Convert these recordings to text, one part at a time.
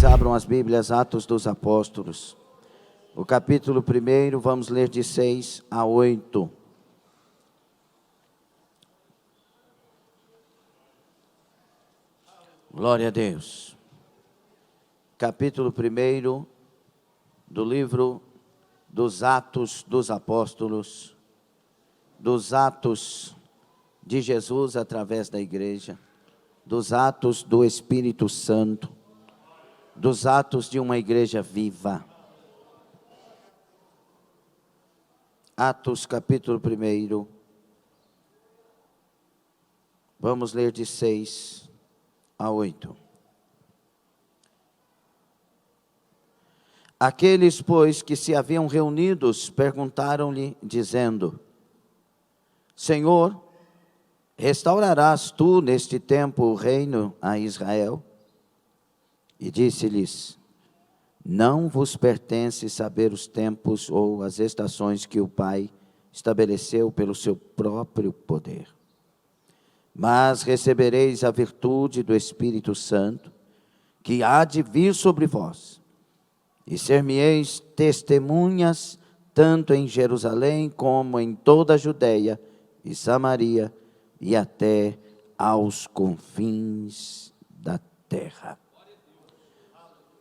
abram as Bíblias, Atos dos Apóstolos. O capítulo 1, vamos ler de 6 a 8. Glória a Deus. Capítulo 1 do livro dos Atos dos Apóstolos, dos Atos de Jesus através da igreja, dos Atos do Espírito Santo, dos Atos de uma igreja viva. Atos capítulo 1, vamos ler de 6 a 8. Aqueles, pois, que se haviam reunidos, perguntaram-lhe, dizendo: Senhor, restaurarás tu neste tempo o reino a Israel? E disse-lhes: Não vos pertence saber os tempos ou as estações que o Pai estabeleceu pelo seu próprio poder. Mas recebereis a virtude do Espírito Santo, que há de vir sobre vós, e ser-me-eis testemunhas, tanto em Jerusalém como em toda a Judeia e Samaria, e até aos confins da terra.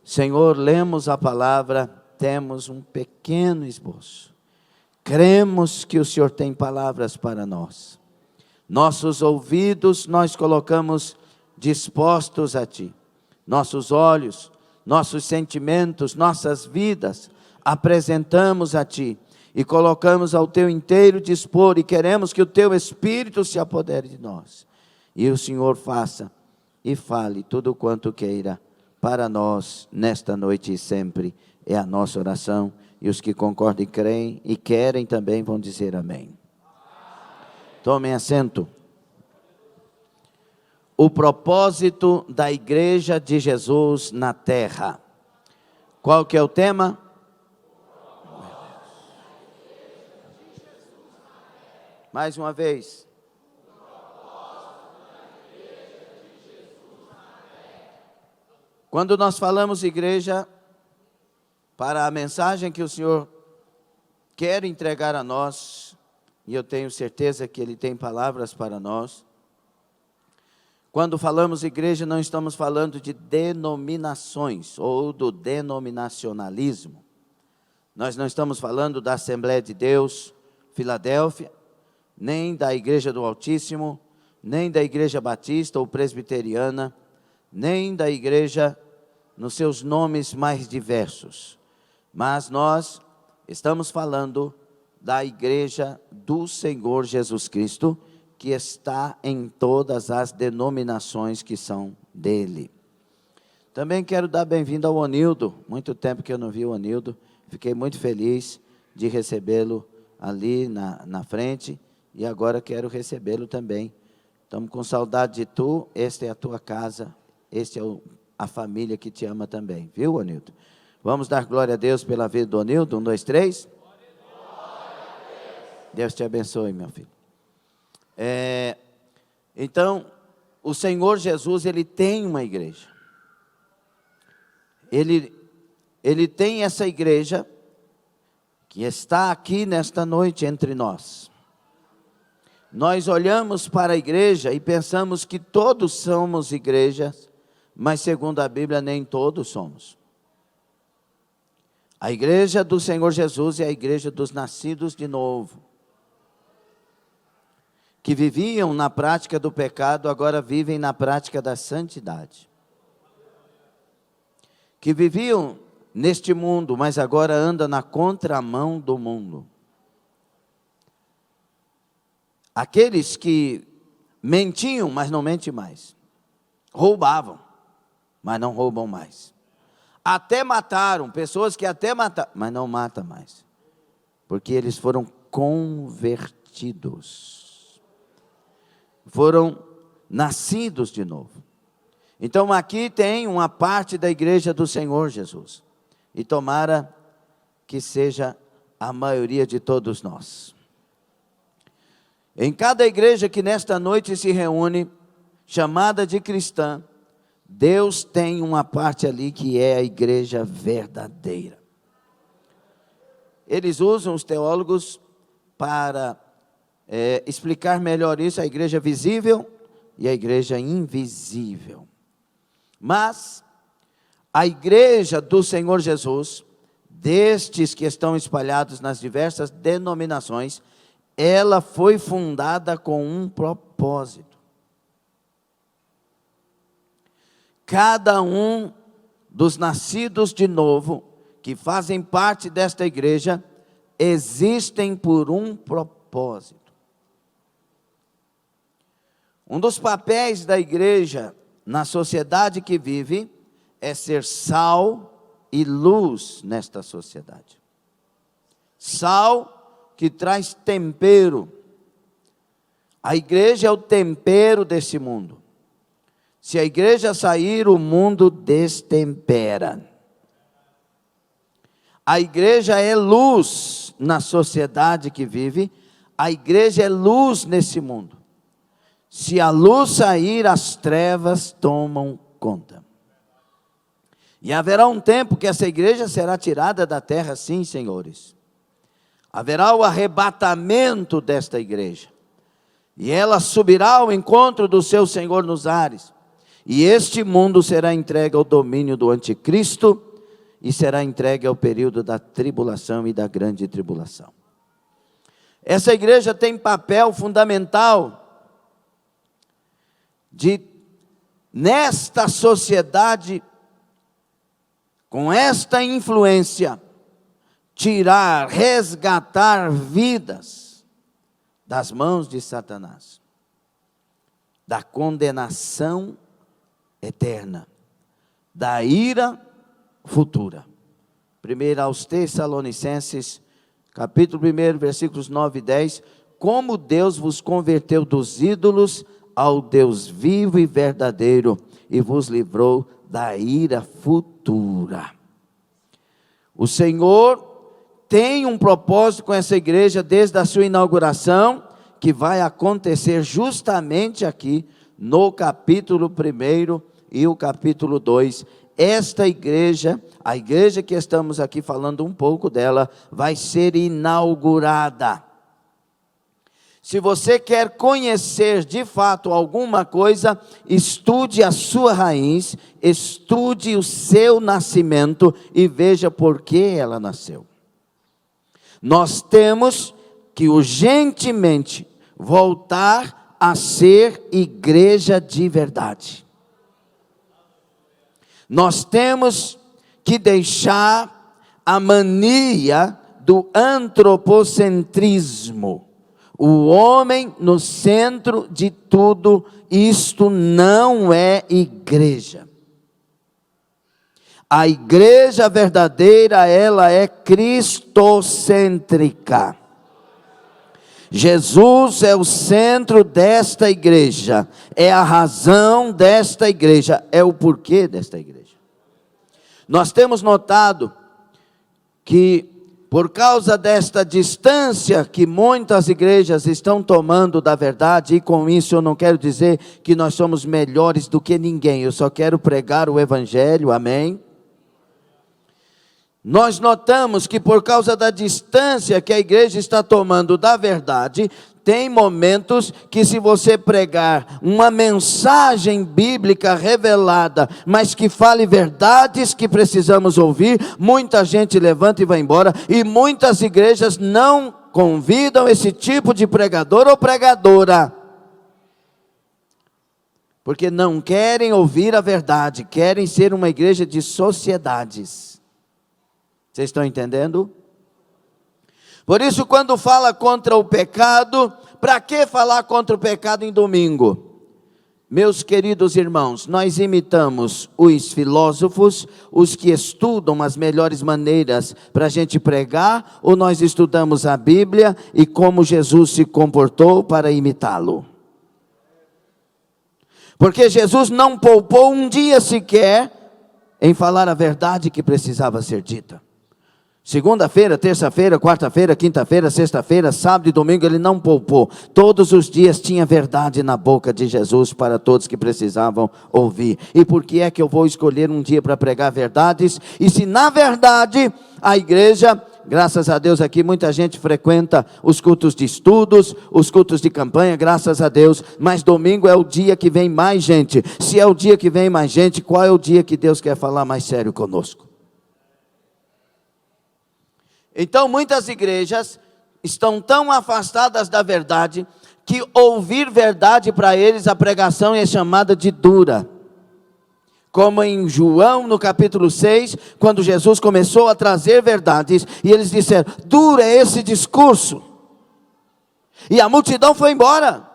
Senhor, lemos a palavra, temos um pequeno esboço. Cremos que o Senhor tem palavras para nós. Nossos ouvidos nós colocamos dispostos a Ti. Nossos olhos, nossos sentimentos, nossas vidas, apresentamos a Ti. E colocamos ao Teu inteiro dispor, e queremos que o Teu Espírito se apodere de nós. E o Senhor faça e fale tudo quanto queira para nós, nesta noite e sempre, é a nossa oração. E os que concordam e creem e querem também vão dizer amém. Tomem assento. O propósito da igreja de Jesus na terra. Qual que é o tema? Mais uma vez. Quando nós falamos igreja, para a mensagem que o Senhor quer entregar a nós, e eu tenho certeza que Ele tem palavras para nós. Quando falamos igreja, não estamos falando de denominações ou do denominacionalismo. Nós não estamos falando da Assembleia de Deus, Filadélfia, nem da Igreja do Altíssimo, nem da Igreja Batista ou Presbiteriana, nem da igreja nos seus nomes mais diversos. Mas nós estamos falando da igreja do Senhor Jesus Cristo, que está em todas as denominações que são dele. Também quero dar bem-vindo ao Onildo. Muito tempo que eu não vi o Onildo. Fiquei muito feliz de recebê-lo ali na frente. E agora quero recebê-lo também. Estamos com saudade de tu. Esta é a tua casa. Esta é a família que te ama também. Viu, Onildo? Vamos dar glória a Deus pela vida do Onildo. 1, 2, 3. Deus te abençoe, meu filho. Então, o Senhor Jesus, Ele tem uma igreja. Ele tem essa igreja que está aqui nesta noite entre nós. Nós olhamos para a igreja e pensamos que todos somos igrejas, mas segundo a Bíblia, nem todos somos. A igreja do Senhor Jesus é a igreja dos nascidos de novo, que viviam na prática do pecado, agora vivem na prática da santidade. Que viviam neste mundo, mas agora andam na contramão do mundo. Aqueles que mentiam, mas não mentem mais. Roubavam, mas não roubam mais. Até mataram, pessoas que até mataram, mas não matam mais. Porque eles foram convertidos. Foram nascidos de novo. Então aqui tem uma parte da igreja do Senhor Jesus. E tomara que seja a maioria de todos nós. Em cada igreja que nesta noite se reúne, chamada de cristã, Deus tem uma parte ali que é a igreja verdadeira. Eles usam, os teólogos, para explicar melhor isso, a igreja visível e a igreja invisível. Mas a igreja do Senhor Jesus, destes que estão espalhados nas diversas denominações, ela foi fundada com um propósito. Cada um dos nascidos de novo, que fazem parte desta igreja, existem por um propósito. Um dos papéis da igreja na sociedade que vive é ser sal e luz nesta sociedade. Sal que traz tempero. A igreja é o tempero desse mundo. Se a igreja sair, o mundo destempera. A igreja é luz na sociedade que vive. A igreja é luz nesse mundo. Se a luz sair, as trevas tomam conta. E haverá um tempo que essa igreja será tirada da terra, sim, senhores. Haverá o arrebatamento desta igreja. E ela subirá ao encontro do seu Senhor nos ares. E este mundo será entregue ao domínio do anticristo e será entregue ao período da tribulação e da grande tribulação. Essa igreja tem papel fundamental de, nesta sociedade, com esta influência, tirar, resgatar vidas das mãos de Satanás, da condenação eterna, da ira futura. 1 aos Tessalonicenses, capítulo 1, versículos 9 e 10, como Deus vos converteu dos ídolos ao Deus vivo e verdadeiro, e vos livrou da ira futura. O Senhor tem um propósito com essa igreja desde a sua inauguração, que vai acontecer justamente aqui no capítulo 1 e o capítulo 2. Esta igreja, a igreja que estamos aqui falando um pouco dela, vai ser inaugurada. Se você quer conhecer de fato alguma coisa, estude a sua raiz, estude o seu nascimento e veja por que ela nasceu. Nós temos que urgentemente voltar a ser igreja de verdade. Nós temos que deixar a mania do antropocentrismo. O homem no centro de tudo, isto não é igreja. A igreja verdadeira, ela é cristocêntrica. Jesus é o centro desta igreja, é a razão desta igreja, é o porquê desta igreja. Nós temos notado que, por causa desta distância que muitas igrejas estão tomando da verdade, e com isso eu não quero dizer que nós somos melhores do que ninguém, eu só quero pregar o evangelho, amém? Nós notamos que por causa da distância que a igreja está tomando da verdade, tem momentos que, se você pregar uma mensagem bíblica revelada, mas que fale verdades que precisamos ouvir, muita gente levanta e vai embora, e muitas igrejas não convidam esse tipo de pregador ou pregadora, porque não querem ouvir a verdade, querem ser uma igreja de sociedades. Vocês estão entendendo? Por isso, quando fala contra o pecado, para que falar contra o pecado em domingo? Meus queridos irmãos, nós imitamos os filósofos, os que estudam as melhores maneiras para a gente pregar, ou nós estudamos a Bíblia e como Jesus se comportou para imitá-lo? Porque Jesus não poupou um dia sequer em falar a verdade que precisava ser dita. Segunda-feira, terça-feira, quarta-feira, quinta-feira, sexta-feira, sábado e domingo, ele não poupou. Todos os dias tinha verdade na boca de Jesus para todos que precisavam ouvir. E por que é que eu vou escolher um dia para pregar verdades? E se na verdade a igreja, graças a Deus aqui muita gente frequenta os cultos de estudos, os cultos de campanha, graças a Deus. Mas domingo é o dia que vem mais gente. Se é o dia que vem mais gente, qual é o dia que Deus quer falar mais sério conosco? Então muitas igrejas estão tão afastadas da verdade, que ouvir verdade para eles, a pregação é chamada de dura. Como em João no capítulo 6, quando Jesus começou a trazer verdades, e eles disseram, duro é esse discurso. E a multidão foi embora.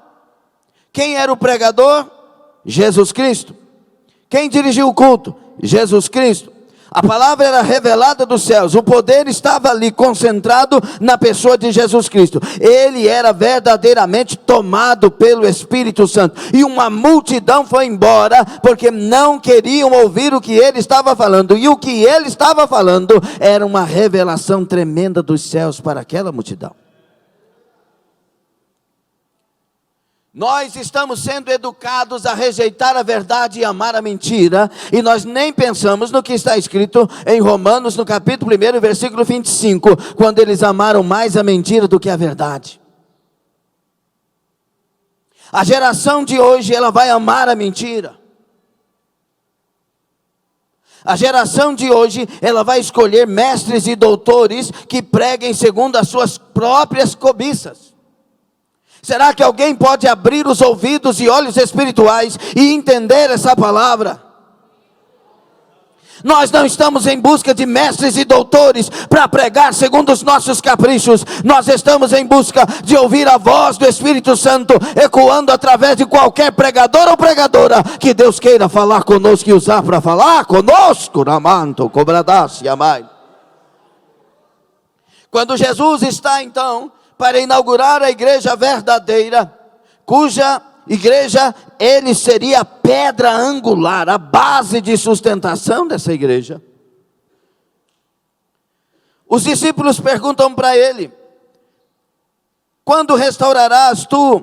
Quem era o pregador? Jesus Cristo. Quem dirigiu o culto? Jesus Cristo. A palavra era revelada dos céus, o poder estava ali concentrado na pessoa de Jesus Cristo. Ele era verdadeiramente tomado pelo Espírito Santo. E uma multidão foi embora, porque não queriam ouvir o que ele estava falando. E o que ele estava falando era uma revelação tremenda dos céus para aquela multidão. Nós estamos sendo educados a rejeitar a verdade e amar a mentira, e nós nem pensamos no que está escrito em Romanos, no capítulo 1, versículo 25, quando eles amaram mais a mentira do que a verdade. A geração de hoje, ela vai amar a mentira. A geração de hoje, ela vai escolher mestres e doutores que preguem segundo as suas próprias cobiças. Será que alguém pode abrir os ouvidos e olhos espirituais e entender essa palavra? Nós não estamos em busca de mestres e doutores para pregar segundo os nossos caprichos. Nós estamos em busca de ouvir a voz do Espírito Santo ecoando através de qualquer pregador ou pregadora que Deus queira falar conosco e usar para falar conosco. Ramanto, cobradasse, amai. Quando Jesus está então para inaugurar a igreja verdadeira, cuja igreja ele seria a pedra angular, a base de sustentação dessa igreja. Os discípulos perguntam para ele: quando restaurarás tu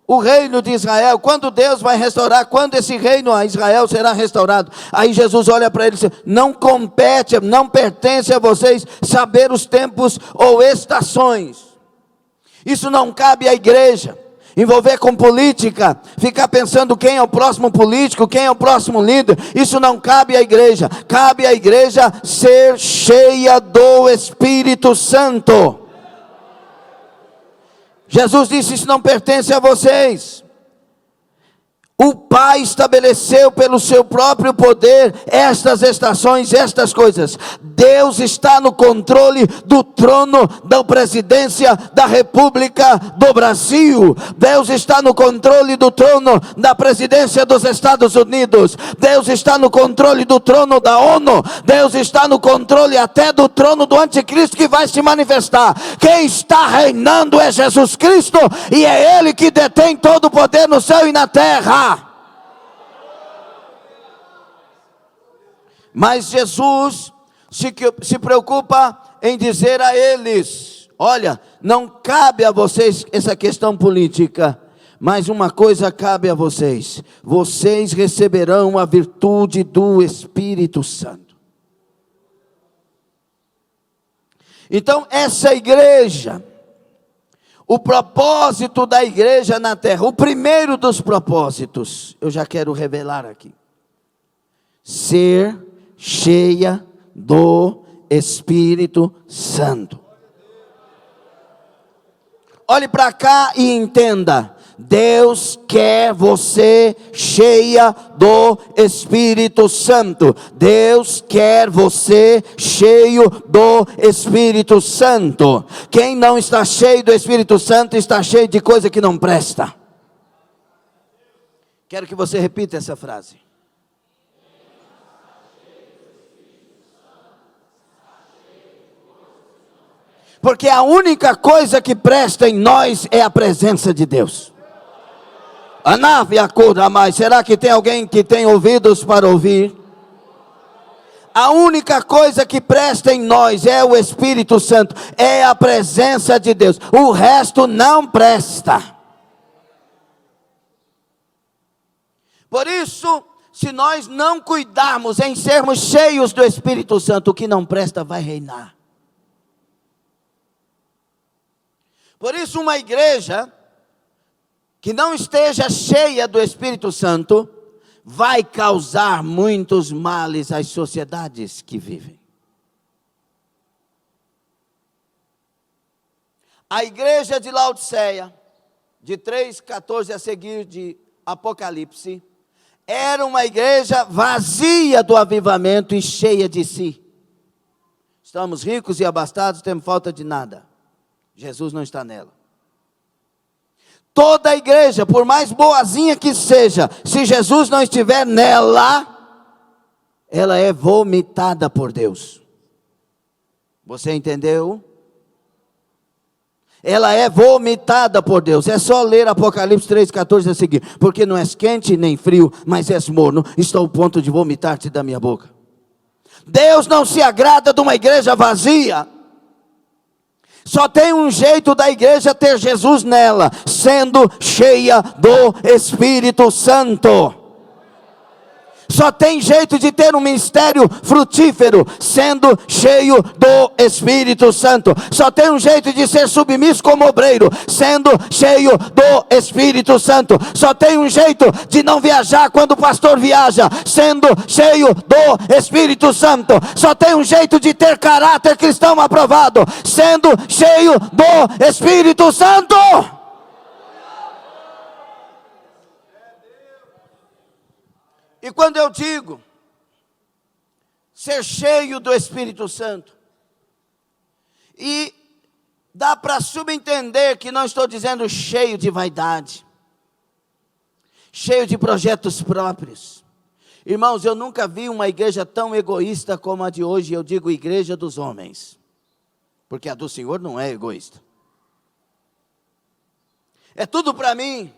o reino de Israel? Quando Deus vai restaurar? Quando esse reino a Israel será restaurado? Aí Jesus olha para ele e diz: não compete, não pertence a vocês saber os tempos ou estações. Isso não cabe à igreja. Envolver com política, ficar pensando quem é o próximo político, quem é o próximo líder, isso não cabe à igreja. Cabe à igreja ser cheia do Espírito Santo. Jesus disse: isso não pertence a vocês. O Pai estabeleceu pelo seu próprio poder estas estações, estas coisas. Deus está no controle do trono da presidência da República do Brasil. Deus está no controle do trono da presidência dos Estados Unidos. Deus está no controle do trono da ONU. Deus está no controle até do trono do anticristo que vai se manifestar. Quem está reinando é Jesus Cristo, e é Ele que detém todo o poder no céu e na terra. Mas Jesus se preocupa em dizer a eles: olha, não cabe a vocês essa questão política, mas uma coisa cabe a vocês: vocês receberão a virtude do Espírito Santo. Então essa igreja, o propósito da igreja na terra, o primeiro dos propósitos, eu já quero revelar aqui: ser cheia do Espírito Santo. Olhe para cá e entenda: Deus quer você cheia do Espírito Santo. Deus quer você cheio do Espírito Santo. Quem não está cheio do Espírito Santo está cheio de coisa que não presta. Quero que você repita essa frase. Porque a única coisa que presta em nós é a presença de Deus. A nave acorda mais. Será que tem alguém que tem ouvidos para ouvir? A única coisa que presta em nós é o Espírito Santo, é a presença de Deus. O resto não presta. Por isso, se nós não cuidarmos em sermos cheios do Espírito Santo, o que não presta vai reinar. Por isso, uma igreja que não esteja cheia do Espírito Santo vai causar muitos males às sociedades que vivem. A igreja de Laodiceia, de 3:14 a seguir de Apocalipse, era uma igreja vazia do avivamento e cheia de si. Estamos ricos e abastados, temos falta de nada. Jesus não está nela. Toda a igreja, por mais boazinha que seja, se Jesus não estiver nela, ela é vomitada por Deus. Você entendeu? Ela é vomitada por Deus. É só ler Apocalipse 3:14 a seguir. Porque não és quente nem frio, mas és morno. Estou ao ponto de vomitar-te da minha boca. Deus não se agrada de uma igreja vazia. Só tem um jeito da igreja ter Jesus nela, sendo cheia do Espírito Santo. Só tem jeito de ter um ministério frutífero, sendo cheio do Espírito Santo. Só tem um jeito de ser submisso como obreiro, sendo cheio do Espírito Santo. Só tem um jeito de não viajar quando o pastor viaja, sendo cheio do Espírito Santo. Só tem um jeito de ter caráter cristão aprovado, sendo cheio do Espírito Santo. E quando eu digo ser cheio do Espírito Santo, e dá para subentender que não estou dizendo cheio de vaidade, cheio de projetos próprios. Irmãos, eu nunca vi uma igreja tão egoísta como a de hoje. Eu digo igreja dos homens, porque a do Senhor não é egoísta. É tudo para mim.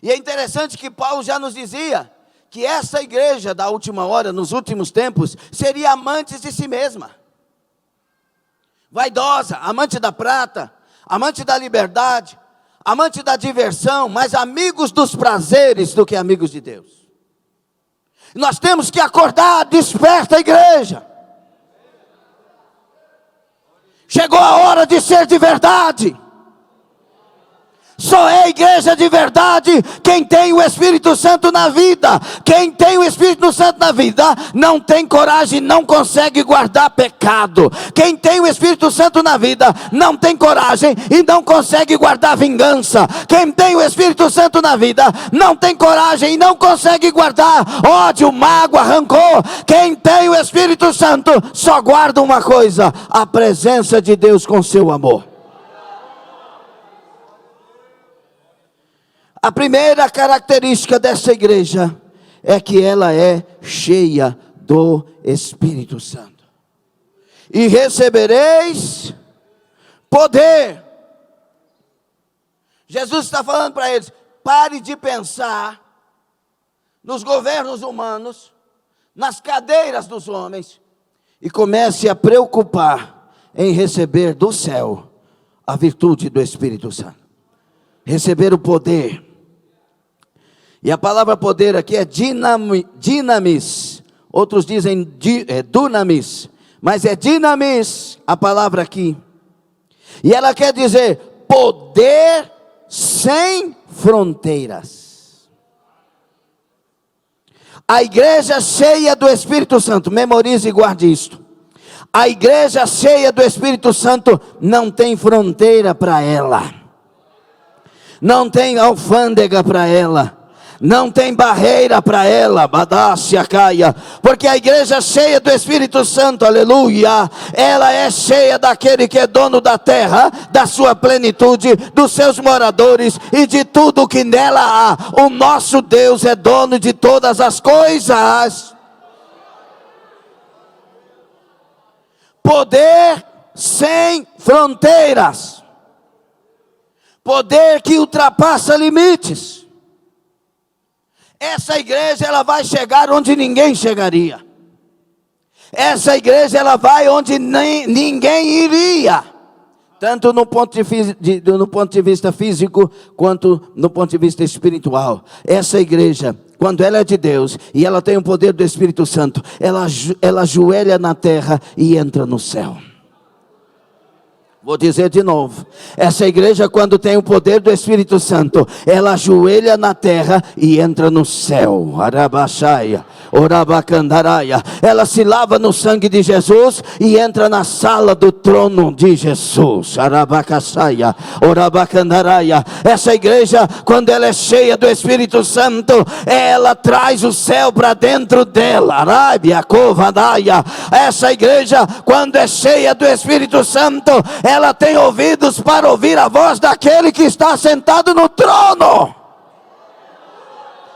E é interessante que Paulo já nos dizia que essa igreja da última hora, nos últimos tempos, seria amante de si mesma, vaidosa, amante da prata, amante da liberdade, amante da diversão, mais amigos dos prazeres do que amigos de Deus. Nós temos que acordar, desperta a igreja. Chegou a hora de ser de verdade. Só é igreja de verdade quem tem o Espírito Santo na vida. Quem tem o Espírito Santo na vida não tem coragem, não consegue guardar pecado. Quem tem o Espírito Santo na vida não tem coragem e não consegue guardar vingança. Quem tem o Espírito Santo na vida não tem coragem e não consegue guardar ódio, mágoa, rancor. Quem tem o Espírito Santo só guarda uma coisa: a presença de Deus com seu amor. A primeira característica dessa igreja é que ela é cheia do Espírito Santo. E recebereis poder. Jesus está falando para eles: pare de pensar nos governos humanos, nas cadeiras dos homens, e comece a preocupar em receber do céu a virtude do Espírito Santo. Receber o poder. E a palavra poder aqui é dinamis. Outros dizem dunamis, mas é dinamis a palavra aqui. E ela quer dizer poder sem fronteiras. A igreja cheia do Espírito Santo, memorize e guarde isto. A igreja cheia do Espírito Santo não tem fronteira para ela. Não tem alfândega para ela. Não tem barreira para ela, badácia caia, porque a igreja cheia do Espírito Santo, aleluia, ela é cheia daquele que é dono da terra, da sua plenitude, dos seus moradores e de tudo que nela há. O nosso Deus é dono de todas as coisas. Poder sem fronteiras, poder que ultrapassa limites. Essa igreja, ela vai chegar onde ninguém chegaria. Essa igreja, ela vai onde ninguém iria. Tanto no ponto de vista físico, quanto no ponto de vista espiritual. Essa igreja, quando ela é de Deus, e ela tem o poder do Espírito Santo, ela ajoelha na terra e entra no céu. Vou dizer de novo, essa igreja, quando tem o poder do Espírito Santo, ela ajoelha na terra e entra no céu. Arabaxaia, orabacandaraia. Ela se lava no sangue de Jesus e entra na sala do trono de Jesus. Arabacaçaia, orabacandaraia. Essa igreja, quando ela é cheia do Espírito Santo, ela traz o céu para dentro dela. Arábia, covadaia. Essa igreja, quando é cheia do Espírito Santo, ela tem ouvidos para ouvir a voz daquele que está sentado no trono.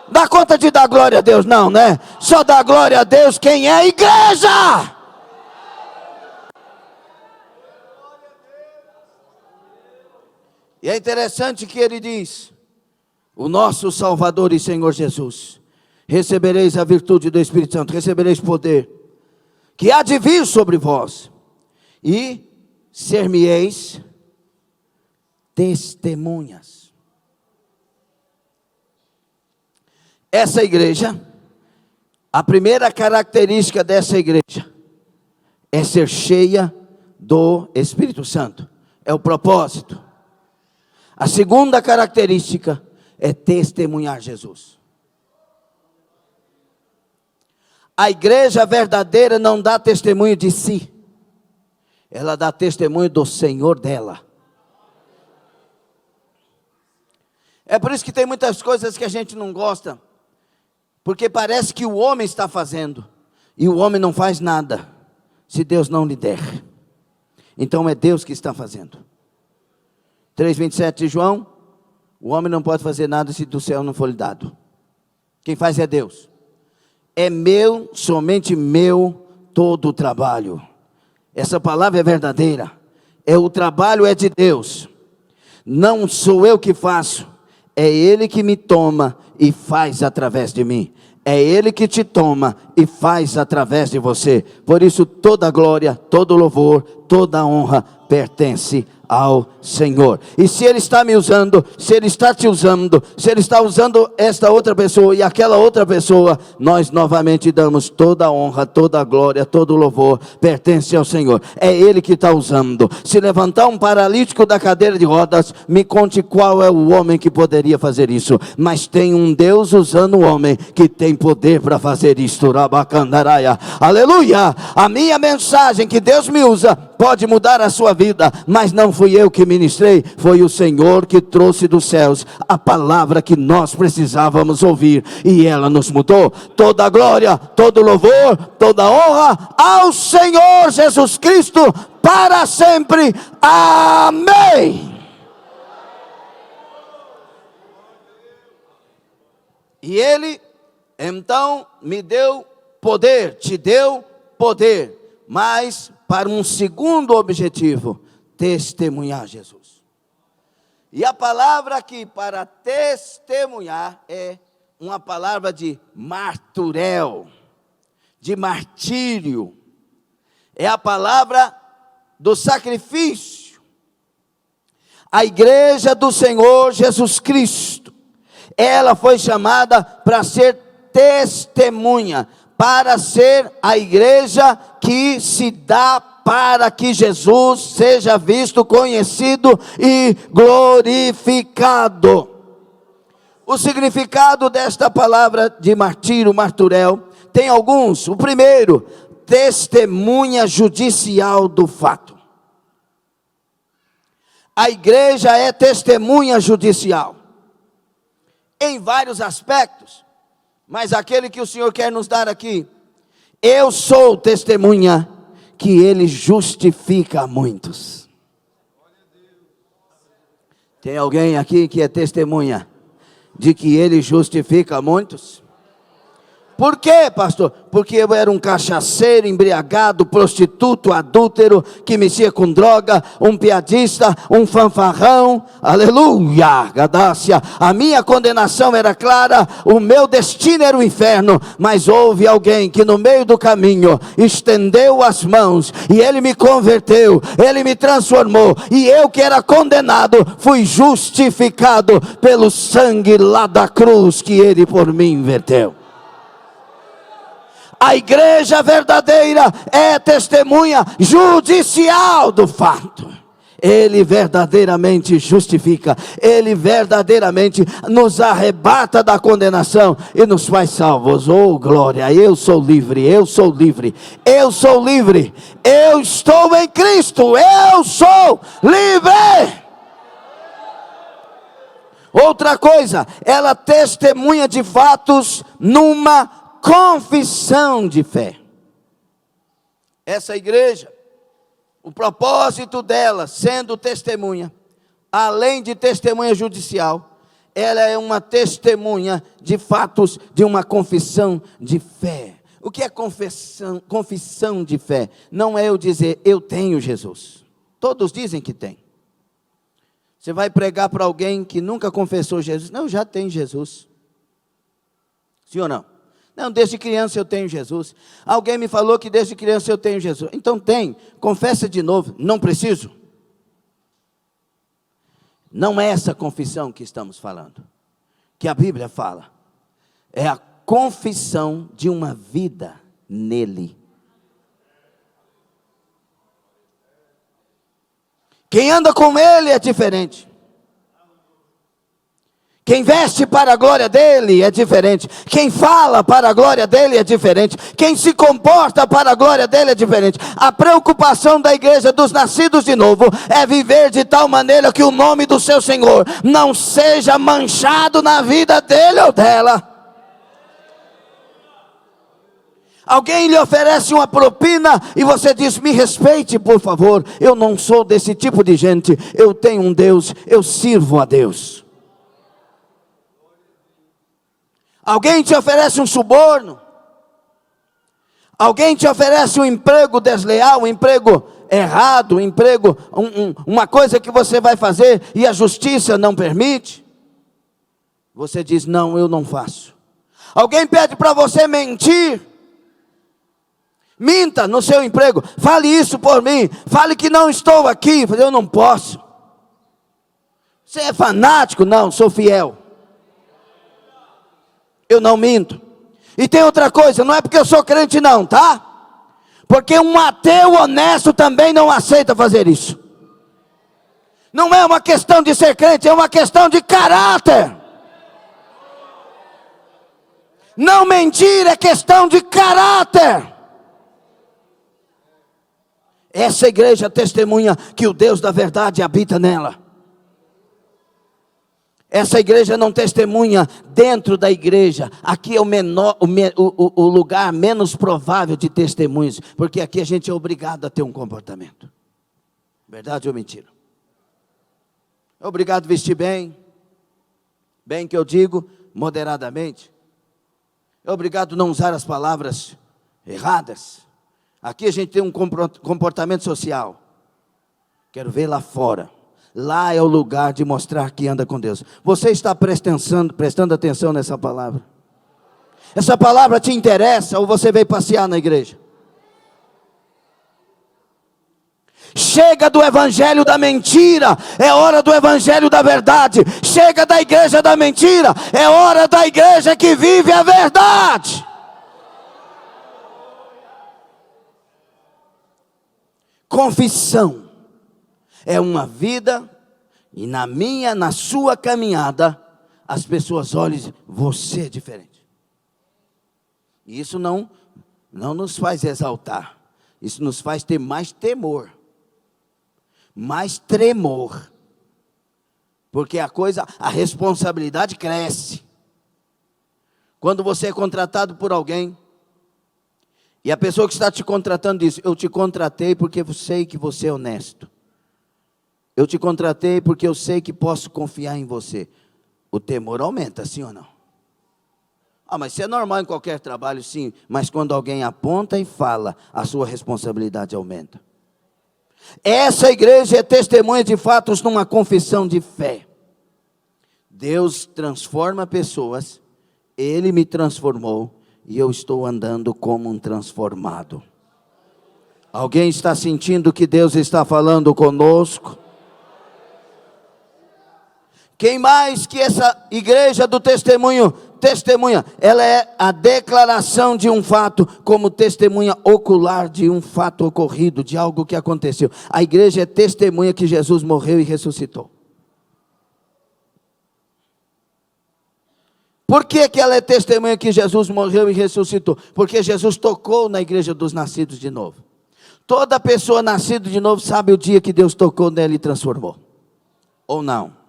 Dá conta de dar glória a Deus? Não, né? Só dá glória a Deus quem é igreja. E é interessante que ele diz: o nosso Salvador e Senhor Jesus, recebereis a virtude do Espírito Santo, recebereis poder, que há de vir sobre vós, e ser-me-eis testemunhas. Essa igreja, a primeira característica dessa igreja é ser cheia do Espírito Santo. É o propósito. A segunda característica é testemunhar Jesus. A igreja verdadeira não dá testemunho de si. Ela dá testemunho do Senhor dela. É por isso que tem muitas coisas que a gente não gosta, porque parece que o homem está fazendo, e o homem não faz nada, se Deus não lhe der. Então é Deus que está fazendo. 3,27 de João: o homem não pode fazer nada se do céu não for lhe dado. Quem faz é Deus. É meu, somente meu, todo o trabalho. Essa palavra é verdadeira. O trabalho é de Deus. Não sou eu que faço. É Ele que me toma e faz através de mim. É Ele que te toma e faz através de você. Por isso toda glória, todo louvor, toda honra pertence ao Senhor. E se Ele está me usando, se Ele está te usando, se Ele está usando esta outra pessoa e aquela outra pessoa, nós novamente damos toda a honra, toda a glória, todo o louvor pertence ao Senhor. É Ele que está usando. Se levantar um paralítico da cadeira de rodas, me conte qual é o homem que poderia fazer isso. Mas tem um Deus usando o homem que tem poder para fazer isto. Rabacandaraia. Aleluia! A minha mensagem que Deus me usa pode mudar a sua vida, mas não fui eu que ministrei, foi o Senhor que trouxe dos céus a palavra que nós precisávamos ouvir, e ela nos mudou. Toda a glória, todo o louvor, toda a honra ao Senhor Jesus Cristo, para sempre. Amém. E Ele então me deu poder, te deu poder, mas para um segundo objetivo: testemunhar Jesus. E a palavra aqui para testemunhar é uma palavra de marturel, de martírio. É a palavra do sacrifício. A igreja do Senhor Jesus Cristo, ela foi chamada para ser testemunha, para ser a igreja que se dá para que Jesus seja visto, conhecido e glorificado. O significado desta palavra de martírio, marturel, tem alguns. O primeiro: testemunha judicial do fato. A igreja é testemunha judicial, em vários aspectos, mas aquele que o Senhor quer nos dar aqui: eu sou testemunha que Ele justifica a muitos. Tem alguém aqui que é testemunha de que Ele justifica a muitos? Por quê, pastor? Porque eu era um cachaceiro, embriagado, prostituto, adúltero, que mexia com droga, um piadista, um fanfarrão, aleluia, gadácia. A minha condenação era clara, o meu destino era o inferno, mas houve alguém que no meio do caminho estendeu as mãos, e ele me converteu, ele me transformou, e eu que era condenado, fui justificado pelo sangue lá da cruz, que ele por mim verteu. A igreja verdadeira é testemunha judicial do fato. Ele verdadeiramente justifica, ele verdadeiramente nos arrebata da condenação e nos faz salvos. Oh glória, eu sou livre, eu sou livre, eu sou livre, eu estou em Cristo, eu sou livre. Outra coisa, ela testemunha de fatos numa confissão de fé. Essa igreja, o propósito dela, sendo testemunha, além de testemunha judicial, ela é uma testemunha de fatos de uma confissão de fé. O que é confissão de fé? Não é eu dizer, eu tenho Jesus. Todos dizem que tem. Você vai pregar para alguém que nunca confessou Jesus. Não, já tem Jesus. Sim ou não? Não, desde criança eu tenho Jesus. Alguém me falou que desde criança eu tenho Jesus. Então tem, confessa de novo. Não preciso. Não é essa confissão que estamos falando, que a Bíblia fala. É a confissão de uma vida nele. Quem anda com ele é diferente. Quem veste para a glória dele é diferente. Quem fala para a glória dele é diferente. Quem se comporta para a glória dele é diferente. A preocupação da igreja dos nascidos de novo é viver de tal maneira que o nome do seu Senhor não seja manchado na vida dele ou dela. Alguém lhe oferece uma propina e você diz, me respeite por favor, eu não sou desse tipo de gente, eu tenho um Deus, eu sirvo a Deus. Alguém te oferece um suborno, alguém te oferece um emprego desleal, um emprego errado, um emprego, uma coisa que você vai fazer e a justiça não permite, você diz, não, eu não faço. Alguém pede para você mentir, minta no seu emprego, fale isso por mim, fale que não estou aqui, eu não posso. Você é fanático? Não, sou fiel. Eu não minto. E tem outra coisa, não é porque eu sou crente não, tá? Porque um ateu honesto também não aceita fazer isso. Não é uma questão de ser crente, é uma questão de caráter. Não mentir é questão de caráter. Essa igreja testemunha que o Deus da verdade habita nela. Essa igreja não testemunha dentro da igreja. Aqui é o lugar menos provável de testemunhos, porque aqui a gente é obrigado a ter um comportamento. Verdade ou mentira? É obrigado a vestir bem. Bem que eu digo, moderadamente. É obrigado a não usar as palavras erradas. Aqui a gente tem um comportamento social. Quero ver lá fora. Lá é o lugar de mostrar que anda com Deus. Você está prestando atenção nessa palavra? Essa palavra te interessa ou você veio passear na igreja? Chega do evangelho da mentira, é hora do evangelho da verdade. Chega da igreja da mentira, é hora da igreja que vive a verdade. Confissão é uma vida, e na sua caminhada, as pessoas olham e dizem, você é diferente. E isso não nos faz exaltar, isso nos faz ter mais temor, mais tremor, porque a responsabilidade cresce. Quando você é contratado por alguém, e a pessoa que está te contratando diz, eu te contratei porque eu sei que você é honesto. Eu te contratei porque eu sei que posso confiar em você. O temor aumenta, sim ou não? Ah, mas isso é normal em qualquer trabalho, sim. Mas quando alguém aponta e fala, a sua responsabilidade aumenta. Essa igreja é testemunha de fatos numa confissão de fé. Deus transforma pessoas, Ele me transformou e eu estou andando como um transformado. Alguém está sentindo que Deus está falando conosco? Quem mais que essa igreja do testemunho testemunha? Ela é a declaração de um fato, como testemunha ocular de um fato ocorrido, de algo que aconteceu. A igreja é testemunha que Jesus morreu e ressuscitou. Por que que ela é testemunha que Jesus morreu e ressuscitou? Porque Jesus tocou na igreja dos nascidos de novo. Toda pessoa nascida de novo sabe o dia que Deus tocou nela e transformou. Ou não?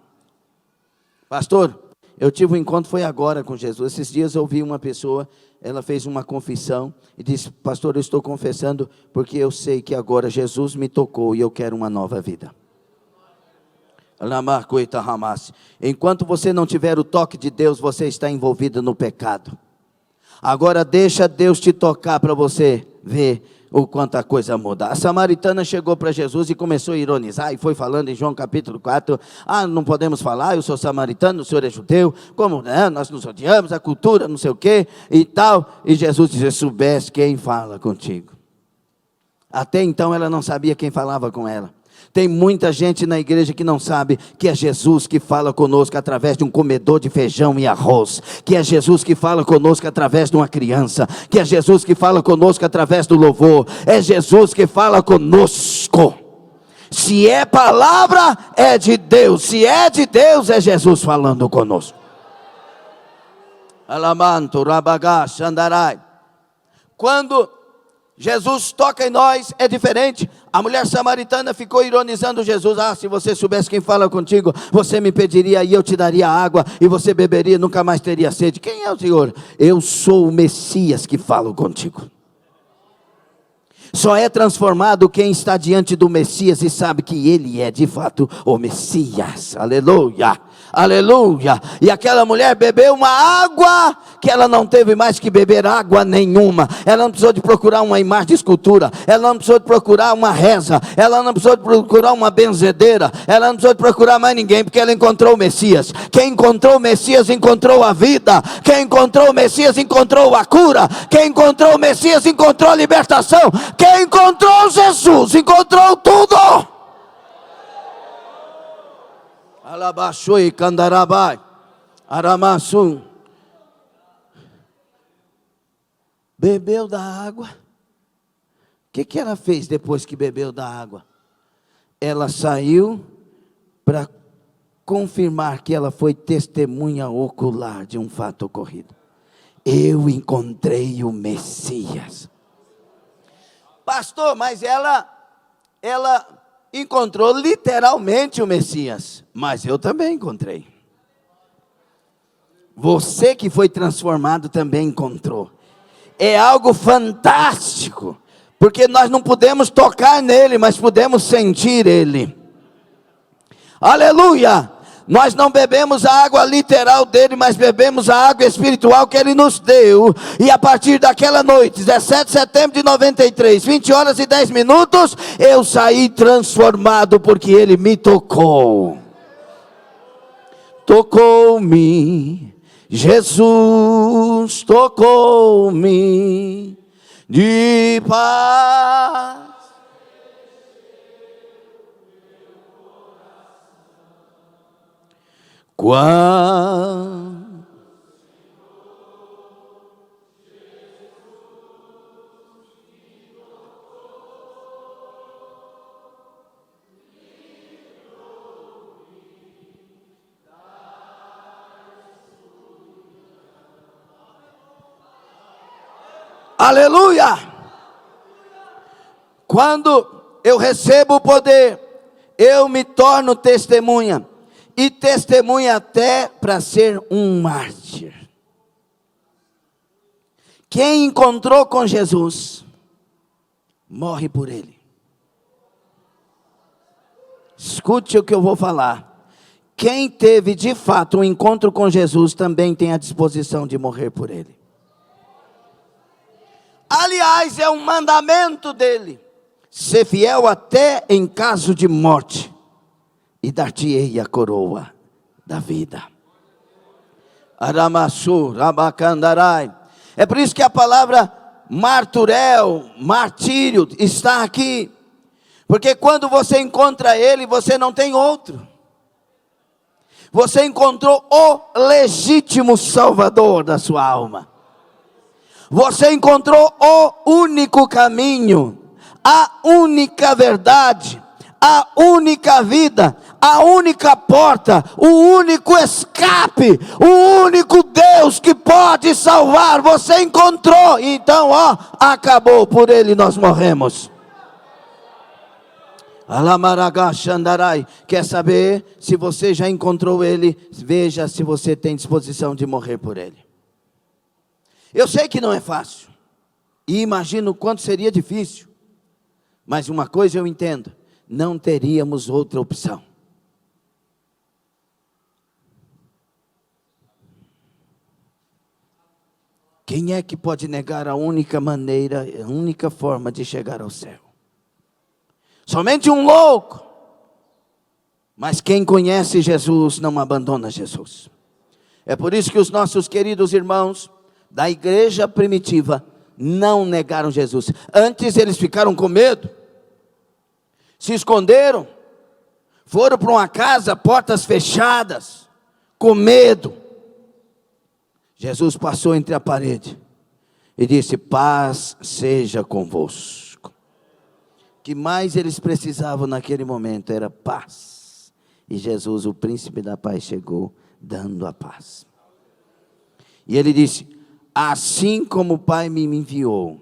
Pastor, eu tive um encontro, foi agora com Jesus. Esses dias eu ouvi uma pessoa, ela fez uma confissão e disse: pastor, eu estou confessando porque eu sei que agora Jesus me tocou e eu quero uma nova vida. Enquanto você não tiver o toque de Deus, você está envolvido no pecado. Agora deixa Deus te tocar para você ver o quanto a coisa muda. A samaritana chegou para Jesus e começou a ironizar, e foi falando em João capítulo 4, não podemos falar, eu sou samaritano, o senhor é judeu, como nós nos odiamos, a cultura, não sei o que, e tal, e Jesus disse: se soubesse quem fala contigo. Até então ela não sabia quem falava com ela. Tem muita gente na igreja que não sabe que é Jesus que fala conosco através de um comedor de feijão e arroz, que é Jesus que fala conosco através de uma criança, que é Jesus que fala conosco através do louvor, é Jesus que fala conosco. Se é palavra, é de Deus, se é de Deus, é Jesus falando conosco. Alamanto, rabagash, andarai. Quando Jesus toca em nós, é diferente. A mulher samaritana ficou ironizando Jesus: se você soubesse quem fala contigo, você me pediria e eu te daria água, e você beberia, nunca mais teria sede. Quem é o Senhor? Eu sou o Messias que falo contigo. Só é transformado quem está diante do Messias e sabe que Ele é de fato o Messias. Aleluia, aleluia. E aquela mulher bebeu uma água que ela não teve mais que beber água nenhuma. Ela não precisou de procurar uma imagem de escultura, ela não precisou de procurar uma reza, ela não precisou de procurar uma benzedeira, ela não precisou de procurar mais ninguém, porque ela encontrou o Messias. Quem encontrou o Messias encontrou a vida. Quem encontrou o Messias encontrou a cura. Quem encontrou o Messias encontrou a libertação. Quem encontrou Jesus encontrou tudo. Alabashui Kandarabai Aramassum. Bebeu da água. O que ela fez depois que bebeu da água? Ela saiu para confirmar que ela foi testemunha ocular de um fato ocorrido. Eu encontrei o Messias. Pastor, mas ela encontrou literalmente o Messias. Mas eu também encontrei. Você que foi transformado também encontrou. É algo fantástico. Porque nós não podemos tocar nele, mas podemos sentir ele. Aleluia! Nós não bebemos a água literal dele, mas bebemos a água espiritual que ele nos deu. E a partir daquela noite, 17 de setembro de 93, 20 horas e 10 minutos, eu saí transformado porque ele me tocou. Tocou-me, Jesus tocou-me de paz. Quando aleluia! Quando eu recebo o poder, eu me torno testemunha. E testemunha até para ser um mártir. Quem encontrou com Jesus, morre por ele. Escute o que eu vou falar. quem teve de fato um encontro com Jesus também tem a disposição de morrer por ele. Aliás, é um mandamento dele: ser fiel até em caso de morte, e dar-te-ei a coroa da vida. Aramassu, Rabacandarai. É por isso que a palavra marturel, martírio, está aqui. Porque quando você encontra ele, você não tem outro. Você encontrou o legítimo Salvador da sua alma. Você encontrou o único caminho, a única verdade, a única vida, a única porta, o único escape, o único Deus que pode salvar. Você encontrou, então acabou, por ele nós morremos. Alamaragaxandarai. Quer saber se você já encontrou ele? Veja se você tem disposição de morrer por ele. Eu sei que não é fácil, e imagino o quanto seria difícil, mas uma coisa eu entendo: não teríamos outra opção. Quem é que pode negar a única maneira, a única forma de chegar ao céu? Somente um louco. Mas quem conhece Jesus não abandona Jesus. É por isso que os nossos queridos irmãos da igreja primitiva não negaram Jesus. Antes eles ficaram com medo, se esconderam, foram para uma casa, portas fechadas, com medo. Jesus passou entre a parede e disse: paz seja convosco. O que mais eles precisavam naquele momento era paz. E Jesus, o príncipe da paz, chegou dando a paz. E ele disse: assim como o Pai me enviou.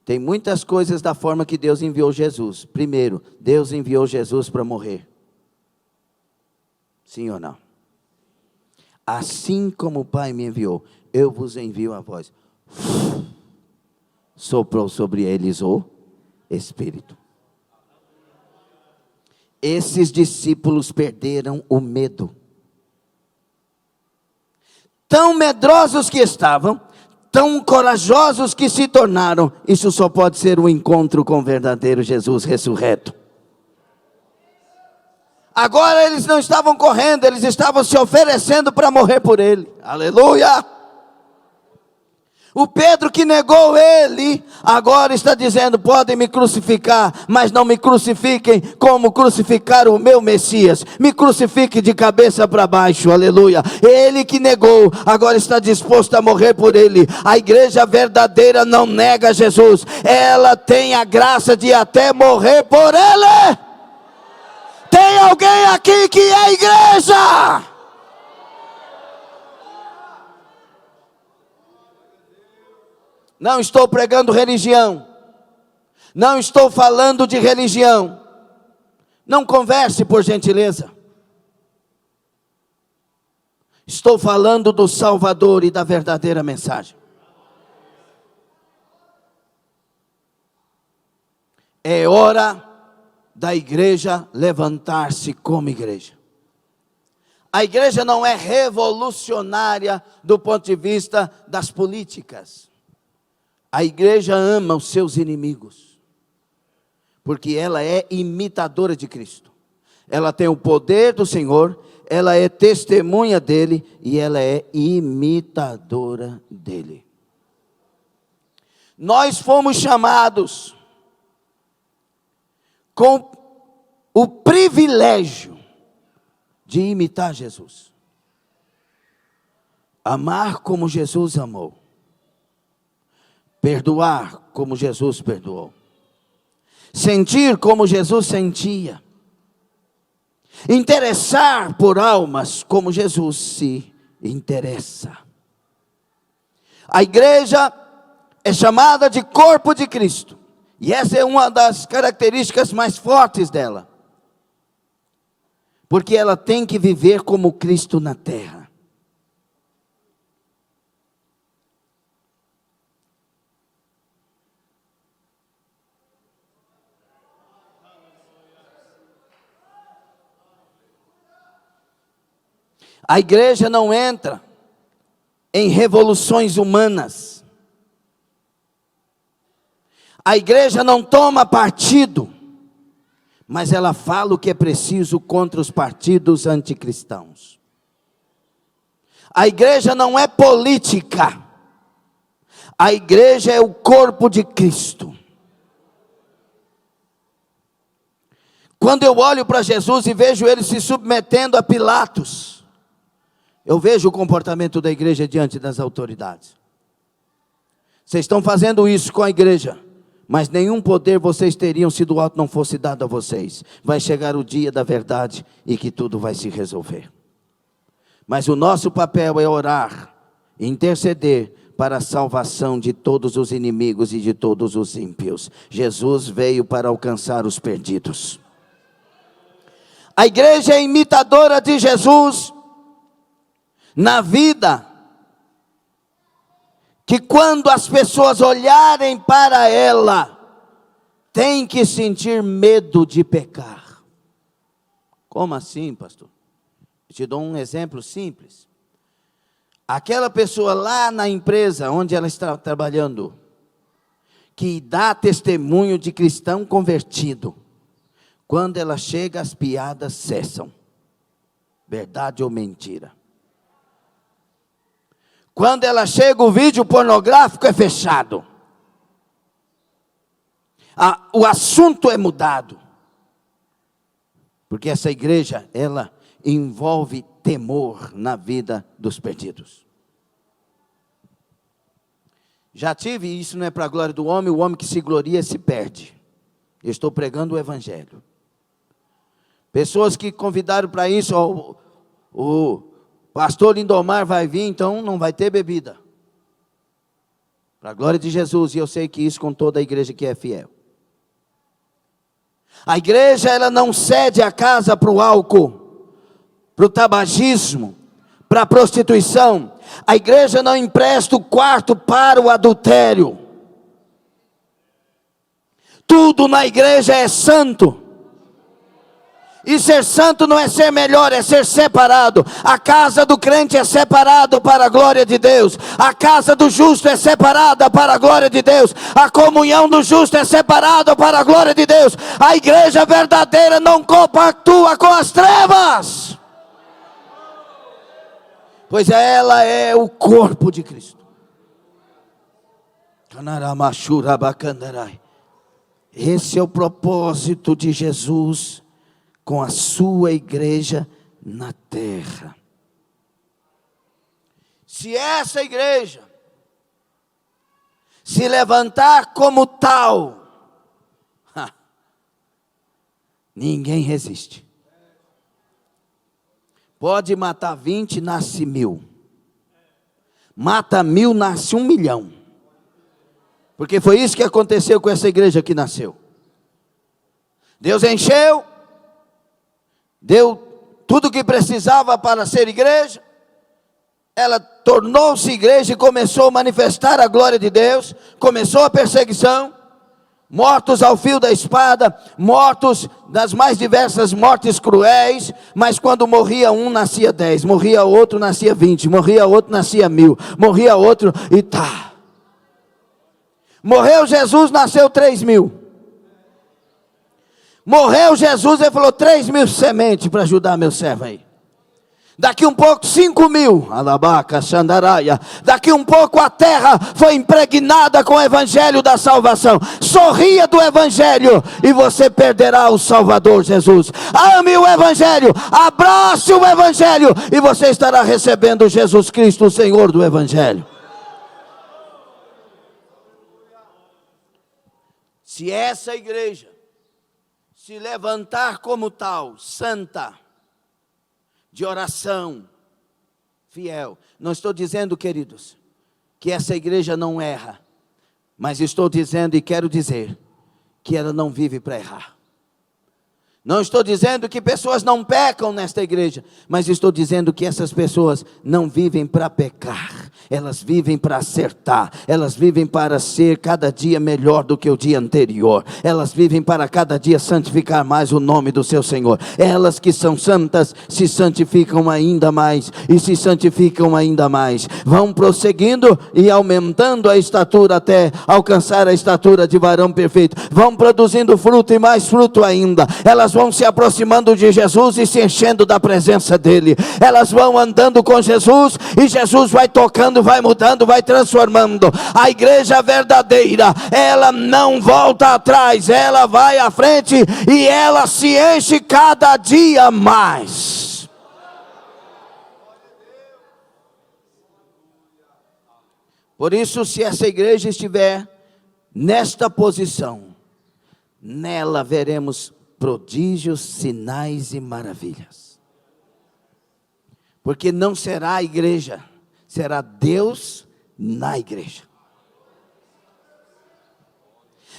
Tem muitas coisas da forma que Deus enviou Jesus. Primeiro, Deus enviou Jesus para morrer. Sim ou não? Assim como o Pai me enviou, eu vos envio a vós. Soprou sobre eles o Espírito. Esses discípulos perderam o medo. Tão medrosos que estavam, tão corajosos que se tornaram. Isso só pode ser um encontro com o verdadeiro Jesus ressurreto. Agora eles não estavam correndo, eles estavam se oferecendo para morrer por ele. Aleluia! O Pedro que negou ele, agora está dizendo: podem me crucificar, mas não me crucifiquem como crucificaram o meu Messias. Me crucifique de cabeça para baixo, aleluia. Ele que negou, agora está disposto a morrer por ele. A igreja verdadeira não nega Jesus, ela tem a graça de até morrer por ele. Tem alguém aqui que é igreja? Não estou pregando religião. Não estou falando de religião. Não converse, por gentileza. Estou falando do Salvador e da verdadeira mensagem. É hora da igreja levantar-se como igreja. A igreja não é revolucionária do ponto de vista das políticas. A igreja ama os seus inimigos, porque ela é imitadora de Cristo. Ela tem o poder do Senhor, ela é testemunha dele e ela é imitadora dele. Nós fomos chamados com o privilégio de imitar Jesus. Amar como Jesus amou. Perdoar como Jesus perdoou. Sentir como Jesus sentia. Interessar por almas como Jesus se interessa. A igreja é chamada de corpo de Cristo. E essa é uma das características mais fortes dela. Porque ela tem que viver como Cristo na terra. A igreja não entra em revoluções humanas. A igreja não toma partido, mas ela fala o que é preciso contra os partidos anticristãos. A igreja não é política. A igreja é o corpo de Cristo. Quando eu olho para Jesus e vejo ele se submetendo a Pilatos, eu vejo o comportamento da igreja diante das autoridades. Vocês estão fazendo isso com a igreja, mas nenhum poder vocês teriam se do alto não fosse dado a vocês. Vai chegar o dia da verdade e que tudo vai se resolver. Mas o nosso papel é orar, interceder para a salvação de todos os inimigos e de todos os ímpios. Jesus veio para alcançar os perdidos. A igreja é imitadora de Jesus na vida, que quando as pessoas olharem para ela, tem que sentir medo de pecar. Como assim, pastor? Eu te dou um exemplo simples. Aquela pessoa lá na empresa onde ela está trabalhando, que dá testemunho de cristão convertido, quando ela chega, as piadas cessam. Verdade ou mentira? Quando ela chega, o vídeo pornográfico é fechado. O assunto é mudado. Porque essa igreja, ela envolve temor na vida dos perdidos. Já tive, isso não é para a glória do homem, o homem que se gloria se perde. Eu estou pregando o evangelho. Pessoas que convidaram para isso, o pastor Lindomar vai vir, então não vai ter bebida. Para a glória de Jesus, e eu sei que isso com toda a igreja que é fiel. A igreja, ela não cede a casa para o álcool, para o tabagismo, para a prostituição. A igreja não empresta o quarto para o adultério. Tudo na igreja é santo. E ser santo não é ser melhor, é ser separado. A casa do crente é separado para a glória de Deus. A casa do justo é separada para a glória de Deus. A comunhão do justo é separada para a glória de Deus. A igreja verdadeira não compactua com as trevas, pois ela é o corpo de Cristo. Esse é o propósito de Jesus com a sua igreja na terra. Se essa igreja se levantar como tal, ninguém resiste. Pode matar 20, nasce 1000. Mata 1000, nasce 1 milhão. Porque foi isso que aconteceu com essa igreja que nasceu. Deus encheu, deu tudo o que precisava para ser igreja. Ela tornou-se igreja e começou a manifestar a glória de Deus. Começou a perseguição. Mortos ao fio da espada, mortos das mais diversas mortes cruéis, mas quando morria um, nascia 10, morria outro, nascia 20, morria outro, nascia 1000, morria outro e tá. Morreu Jesus, nasceu 3000. Morreu Jesus, ele falou 3000 sementes para ajudar meu servo aí. Daqui um pouco 5000, alabaca, xandaraia. Daqui um pouco a terra foi impregnada com o evangelho da salvação. Sorria do evangelho e você perderá o Salvador Jesus. Ame o evangelho, abrace o evangelho e você estará recebendo Jesus Cristo, o Senhor do evangelho. Se essa igreja se levantar como tal, santa, de oração, fiel. Não estou dizendo, queridos, que essa igreja não erra, mas estou dizendo e quero dizer que ela não vive para errar. Não estou dizendo que pessoas não pecam nesta igreja, mas estou dizendo que essas pessoas não vivem para pecar, elas vivem para acertar, elas vivem para ser cada dia melhor do que o dia anterior, elas vivem para cada dia santificar mais o nome do seu Senhor. Elas que são santas se santificam ainda mais, e se santificam ainda mais, vão prosseguindo e aumentando a estatura até alcançar a estatura de varão perfeito, vão produzindo fruto e mais fruto ainda, elas vão se aproximando de Jesus e se enchendo da presença dele, elas vão andando com Jesus, e Jesus vai tocando, vai mudando, vai transformando. A igreja verdadeira, ela não volta atrás, ela vai à frente, e ela se enche cada dia mais. Por isso, se essa igreja estiver nesta posição, nela veremos prodígios, sinais e maravilhas. Porque não será a igreja, será Deus na igreja.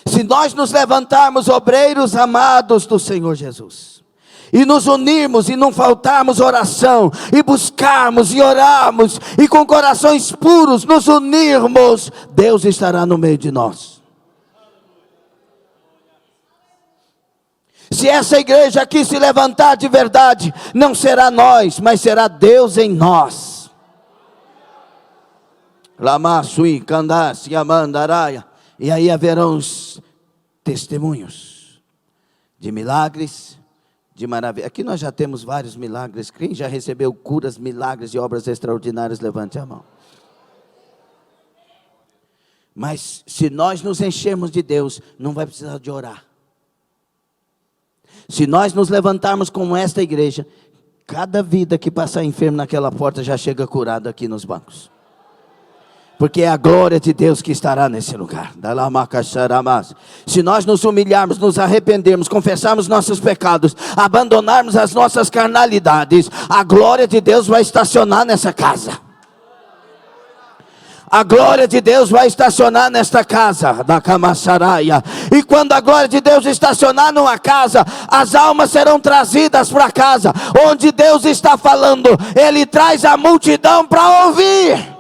Se nós nos levantarmos, obreiros amados do Senhor Jesus, e nos unirmos e não faltarmos oração, e buscarmos e orarmos, e com corações puros nos unirmos, Deus estará no meio de nós. Se essa igreja aqui se levantar de verdade, não será nós, mas será Deus em nós. E aí haverão os testemunhos de milagres, de maravilha. Aqui nós já temos vários milagres. Quem já recebeu curas, milagres e obras extraordinárias, levante a mão. Mas se nós nos enchermos de Deus, não vai precisar de orar. Se nós nos levantarmos como esta igreja, cada vida que passar enfermo naquela porta já chega curado aqui nos bancos. Porque é a glória de Deus que estará nesse lugar. Se nós nos humilharmos, nos arrependermos, confessarmos nossos pecados, abandonarmos as nossas carnalidades, a glória de Deus vai estacionar nessa casa. A glória de Deus vai estacionar nesta casa da Camaçaraia. E quando a glória de Deus estacionar numa casa, as almas serão trazidas para casa. Onde Deus está falando, Ele traz a multidão para ouvir.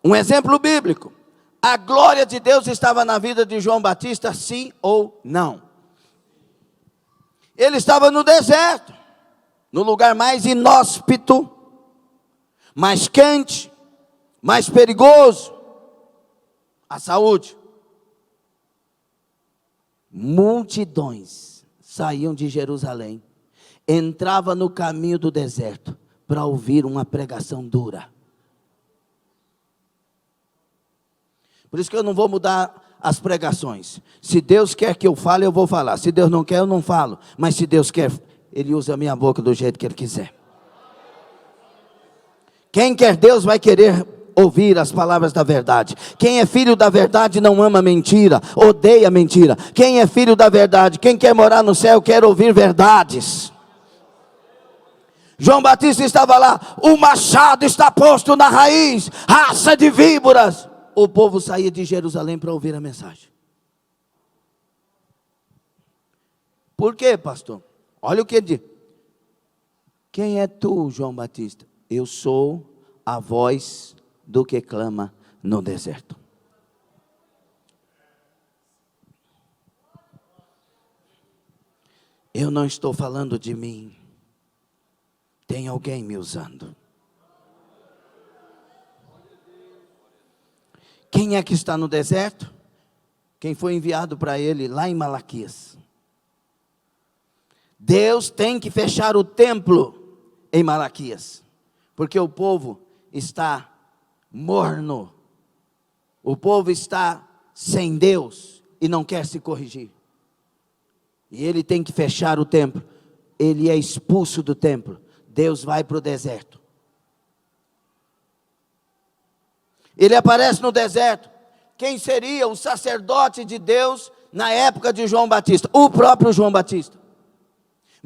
Um exemplo bíblico. A glória de Deus estava na vida de João Batista, sim ou não? Ele estava no deserto, no lugar mais inóspito, mais quente, mais perigoso. A saúde. Multidões saíam de Jerusalém, entrava no caminho do deserto para ouvir uma pregação dura. Por isso que eu não vou mudar as pregações. Se Deus quer que eu fale, eu vou falar. Se Deus não quer, eu não falo. Mas se Deus quer, Ele usa a minha boca do jeito que Ele quiser. Quem quer Deus vai querer ouvir as palavras da verdade. Quem é filho da verdade não ama mentira, odeia mentira. Quem é filho da verdade, quem quer morar no céu, quer ouvir verdades. João Batista estava lá, o machado está posto na raiz, raça de víboras. O povo saía de Jerusalém para ouvir a mensagem. Por quê, pastor? Olha o que ele diz. Quem é tu, João Batista? Eu sou a voz do que clama no deserto. Eu não estou falando de mim. Tem alguém me usando. Quem é que está no deserto? Quem foi enviado para ele lá em Malaquias. Deus tem que fechar o templo em Malaquias, porque o povo está morno, o povo está sem Deus e não quer se corrigir. E ele tem que fechar o templo. Ele é expulso do templo. Deus vai para o deserto. Ele aparece no deserto. Quem seria o sacerdote de Deus na época de João Batista? O próprio João Batista.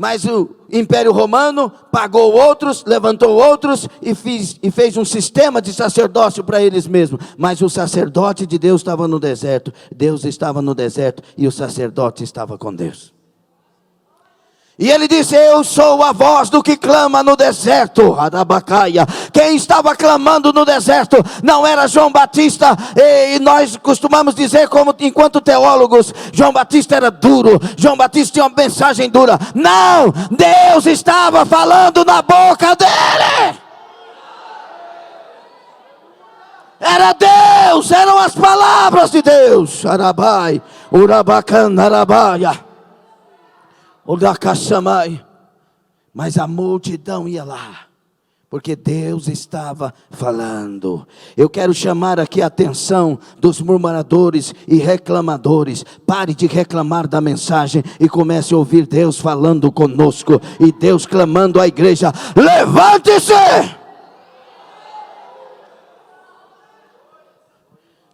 Mas o Império Romano pagou outros, levantou outros e fez um sistema de sacerdócio para eles mesmos. Mas o sacerdote de Deus estava no deserto. Deus estava no deserto e o sacerdote estava com Deus. E ele disse: eu sou a voz do que clama no deserto. Arabacaia. Quem estava clamando no deserto não era João Batista. E nós costumamos dizer, como enquanto teólogos, João Batista era duro, João Batista tinha uma mensagem dura. Não, Deus estava falando na boca dele. Era Deus, eram as palavras de Deus. Arabai, Urabacan, Arabaia. Mas a multidão ia lá, porque Deus estava falando. Eu quero chamar aqui a atenção dos murmuradores e reclamadores. Pare de reclamar da mensagem e comece a ouvir Deus falando conosco. E Deus clamando à igreja: levante-se!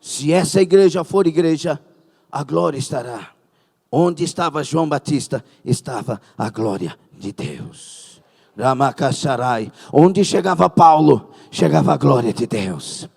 Se essa igreja for igreja, a glória estará. Onde estava João Batista, estava a glória de Deus. Ramacasharai. Onde chegava Paulo, chegava a glória de Deus.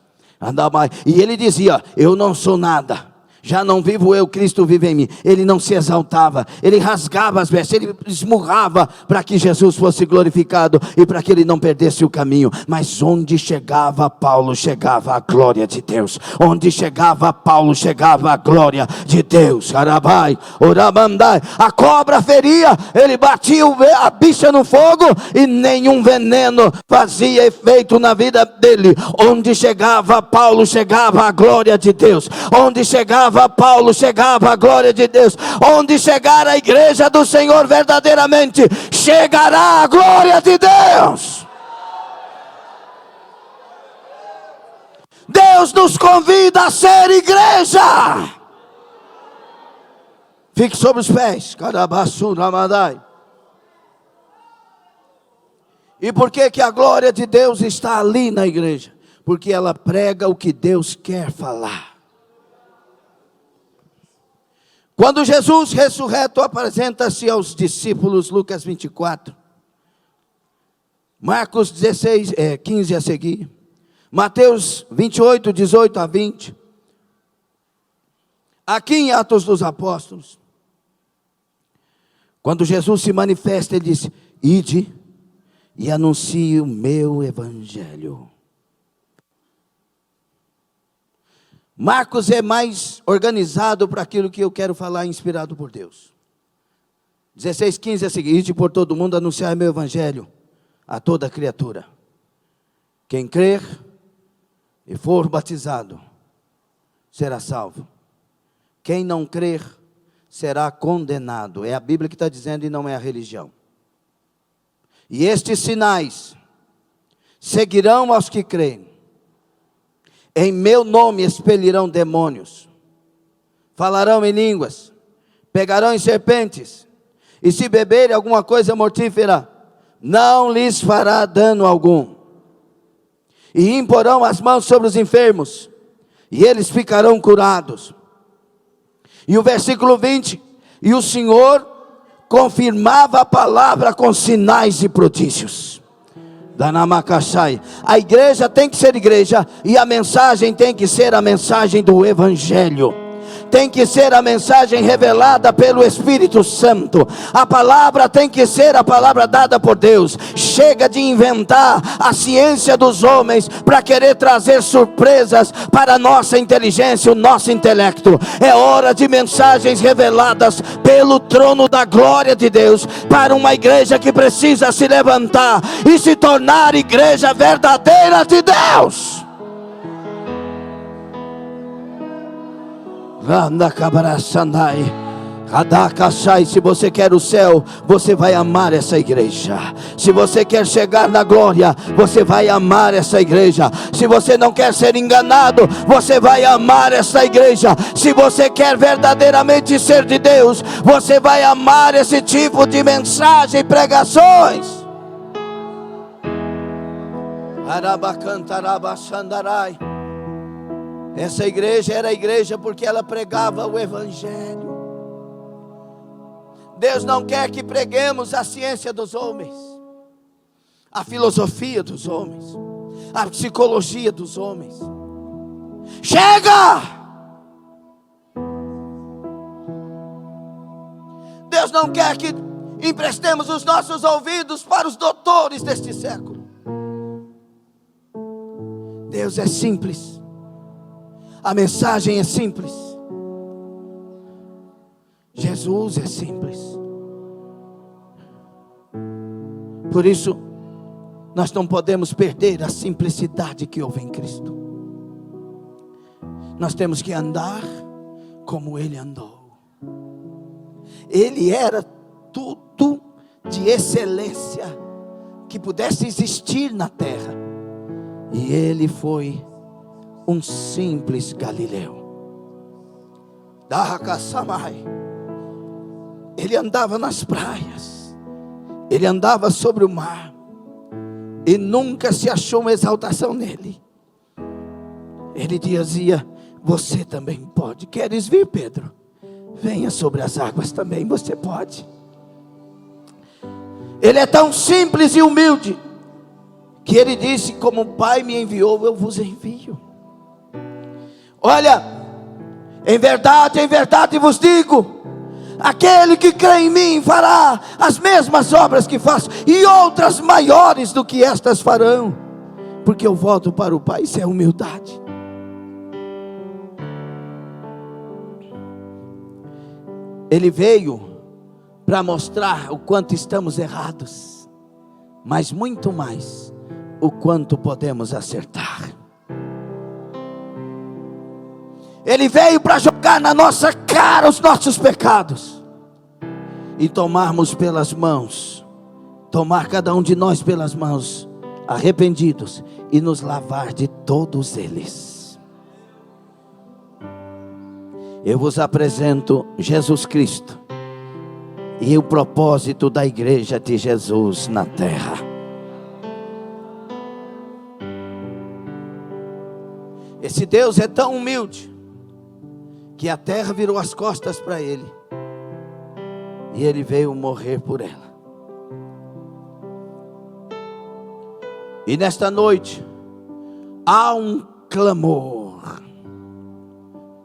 E ele dizia: eu não sou nada. Já não vivo eu, Cristo vive em mim. Ele não se exaltava, ele rasgava as vestes, ele esmurrava para que Jesus fosse glorificado e para que ele não perdesse o caminho. Mas onde chegava Paulo, chegava a glória de Deus. Onde chegava Paulo, chegava a glória de Deus. Arabai, orabandai. A cobra feria, ele batia a bicha no fogo e nenhum veneno fazia efeito na vida dele. Onde chegava Paulo, chegava a glória de Deus. Onde chegava Paulo, chegava a glória de Deus. Onde chegar a igreja do Senhor verdadeiramente, chegará a glória de Deus. Deus nos convida a ser igreja. Fique sobre os pés. E por que a glória de Deus está ali na igreja? Porque ela prega o que Deus quer falar. Quando Jesus ressurreto apresenta-se aos discípulos, Lucas 24, Marcos 16, 15 a seguir, Mateus 28, 18 a 20, aqui em Atos dos Apóstolos, quando Jesus se manifesta, ele diz: ide e anuncie o meu evangelho. Marcos é mais organizado para aquilo que eu quero falar, inspirado por Deus. 16, 15 a seguir: ide por todo mundo anunciar meu evangelho a toda criatura. Quem crer e for batizado será salvo. Quem não crer será condenado. É a Bíblia que está dizendo e não é a religião. E estes sinais seguirão aos que creem. Em meu nome expelirão demônios, falarão em línguas, pegarão em serpentes, e se beberem alguma coisa mortífera, não lhes fará dano algum. E imporão as mãos sobre os enfermos, e eles ficarão curados. E o versículo 20, e o Senhor confirmava a palavra com sinais e prodígios. A igreja tem que ser igreja, e a mensagem tem que ser a mensagem do evangelho. Tem que ser a mensagem revelada pelo Espírito Santo. A palavra tem que ser a palavra dada por Deus. Chega de inventar a ciência dos homens para querer trazer surpresas para a nossa inteligência, o nosso intelecto. É hora de mensagens reveladas pelo trono da glória de Deus, para uma igreja que precisa se levantar e se tornar igreja verdadeira de Deus. Se você quer o céu, você vai amar essa igreja. Se você quer chegar na glória, você vai amar essa igreja. Se você não quer ser enganado, você vai amar essa igreja. Se você quer verdadeiramente ser de Deus, você vai amar esse tipo de mensagem e pregações. Arabacantarabashandarai. Essa igreja era a igreja porque ela pregava o evangelho. Deus não quer que preguemos a ciência dos homens, a filosofia dos homens, a psicologia dos homens. Chega! Deus não quer que emprestemos os nossos ouvidos para os doutores deste século. Deus é simples. A mensagem é simples. Jesus é simples. Por isso, nós não podemos perder a simplicidade que houve em Cristo. Nós temos que andar como Ele andou. Ele era tudo de excelência que pudesse existir na terra. E Ele foi um simples galileu. Ele andava nas praias, Ele andava sobre o mar, e nunca se achou uma exaltação nele. Ele dizia: você também pode. Queres vir, Pedro? Venha sobre as águas também, você pode. Ele é tão simples e humilde, que ele disse: como o Pai me enviou, eu vos envio. Olha, em verdade vos digo, aquele que crê em mim fará as mesmas obras que faço, e outras maiores do que estas farão, porque eu volto para o Pai. Isso é humildade. Ele veio para mostrar o quanto estamos errados, mas muito mais, o quanto podemos acertar. Ele veio para jogar na nossa cara os nossos pecados, e tomarmos pelas mãos, tomar cada um de nós pelas mãos, arrependidos, e nos lavar de todos eles. Eu vos apresento Jesus Cristo e o propósito da igreja de Jesus na terra. Esse Deus é tão humilde que a terra virou as costas para Ele, e Ele veio morrer por ela. E nesta noite há um clamor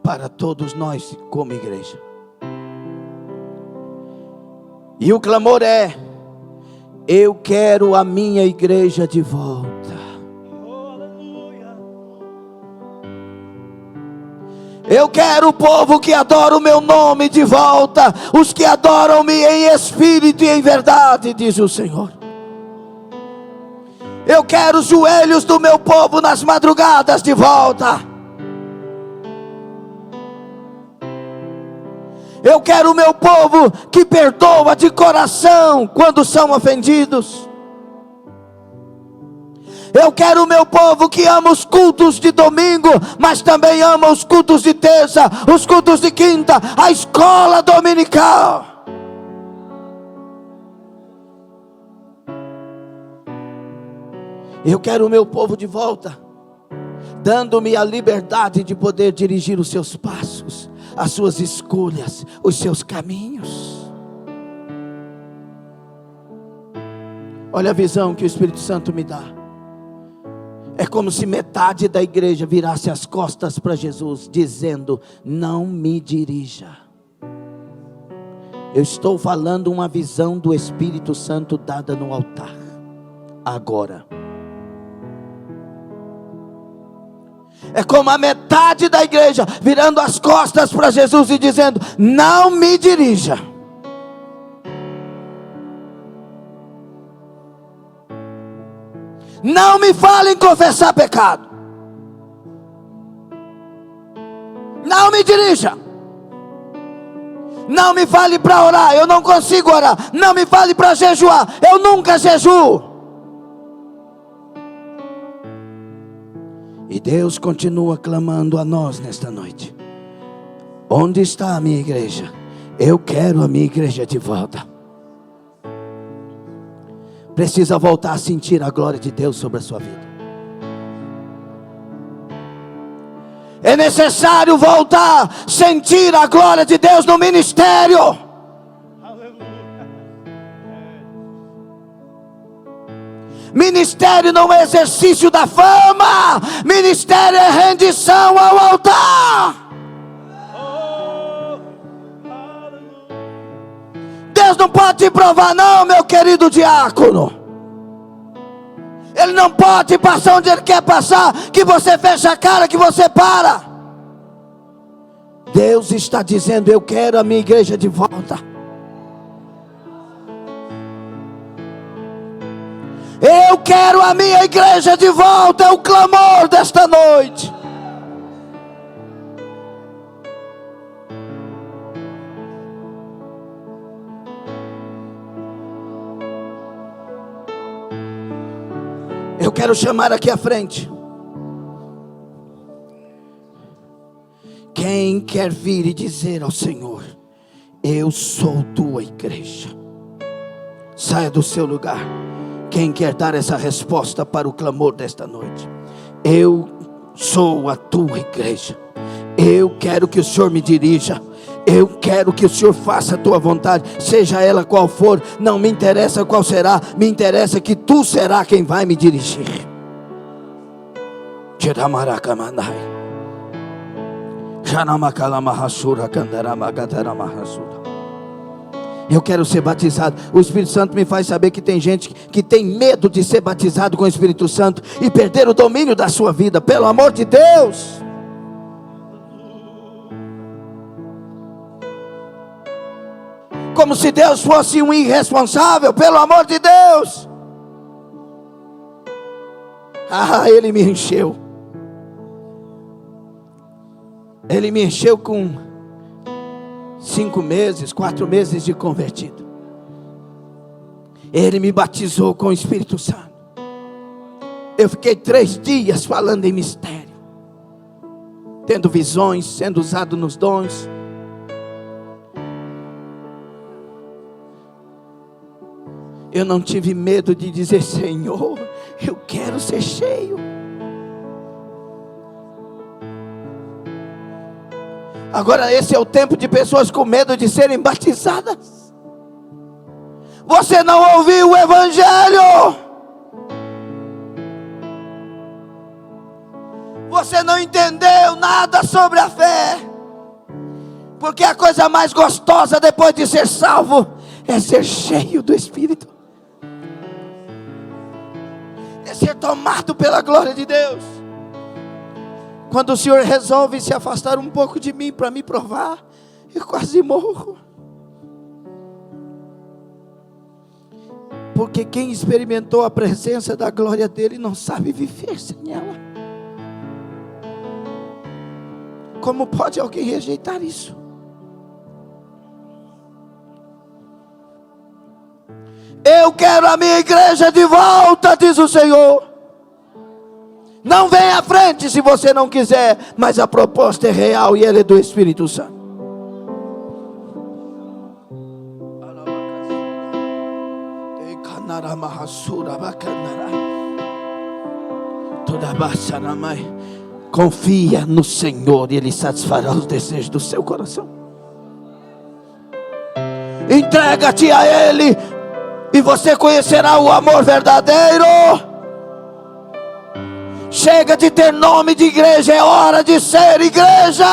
para todos nós como igreja. E o clamor é: eu quero a minha igreja de volta. Eu quero o povo que adora o meu nome de volta, os que adoram-me em espírito e em verdade, diz o Senhor. Eu quero os joelhos do meu povo nas madrugadas de volta. Eu quero o meu povo que perdoa de coração quando são ofendidos. Eu quero o meu povo que ama os cultos de domingo, mas também ama os cultos de terça, os cultos de quinta, a escola dominical. Eu quero o meu povo de volta, dando-me a liberdade de poder dirigir os seus passos, as suas escolhas, os seus caminhos. Olha a visão que o Espírito Santo me dá. É como se metade da igreja virasse as costas para Jesus, dizendo: não me dirija. Eu estou falando uma visão do Espírito Santo dada no altar agora. É como a metade da igreja virando as costas para Jesus e dizendo: não me dirija. Não me fale em confessar pecado. Não me dirija. Não me fale para orar, eu não consigo orar. Não me fale para jejuar, eu nunca jejuo. E Deus continua clamando a nós nesta noite: onde está a minha igreja? Eu quero a minha igreja de volta. Precisa voltar a sentir a glória de Deus sobre a sua vida. É necessário voltar a sentir a glória de Deus no ministério. Aleluia. Ministério não é exercício da fama. Ministério é rendição ao altar. Deus não pode te provar não, meu querido diácono. Ele não pode passar onde Ele quer passar, que você fecha a cara, que você para. Deus está dizendo: eu quero a minha igreja de volta. Eu quero a minha igreja de volta. É o clamor desta noite. Eu quero chamar aqui à frente quem quer vir e dizer ao Senhor: eu sou tua igreja. Saia do seu lugar. Quem quer dar essa resposta para o clamor desta noite? Eu sou a tua igreja. Eu quero que o Senhor me dirija. Eu quero que o Senhor faça a tua vontade, seja ela qual for. Não me interessa qual será, me interessa que tu será quem vai me dirigir. Eu quero ser batizado. O Espírito Santo me faz saber que tem gente que tem medo de ser batizado com o Espírito Santo e perder o domínio da sua vida. Pelo amor de Deus. Como se Deus fosse um irresponsável. Pelo amor de Deus. Ele me encheu. Ele me encheu com 5 meses, 4 meses de convertido. Ele me batizou com o Espírito Santo. Eu fiquei 3 dias falando em mistério, tendo visões, sendo usado nos dons. Eu não tive medo de dizer: Senhor, eu quero ser cheio. Agora esse é o tempo de pessoas com medo de serem batizadas. Você não ouviu o Evangelho. Você não entendeu nada sobre a fé. Porque a coisa mais gostosa depois de ser salvo é ser cheio do Espírito. É ser tomado pela glória de Deus. Quando o Senhor resolve se afastar um pouco de mim para me provar, eu quase morro. Porque quem experimentou a presença da glória dele não sabe viver sem ela. Como pode alguém rejeitar isso? Eu quero a minha igreja de volta, diz o Senhor. Não vem à frente se você não quiser, mas a proposta é real e ela é do Espírito Santo. Confia no Senhor e Ele satisfará os desejos do seu coração. Entrega-te a Ele e você conhecerá o amor verdadeiro. Chega de ter nome de igreja, é hora de ser igreja.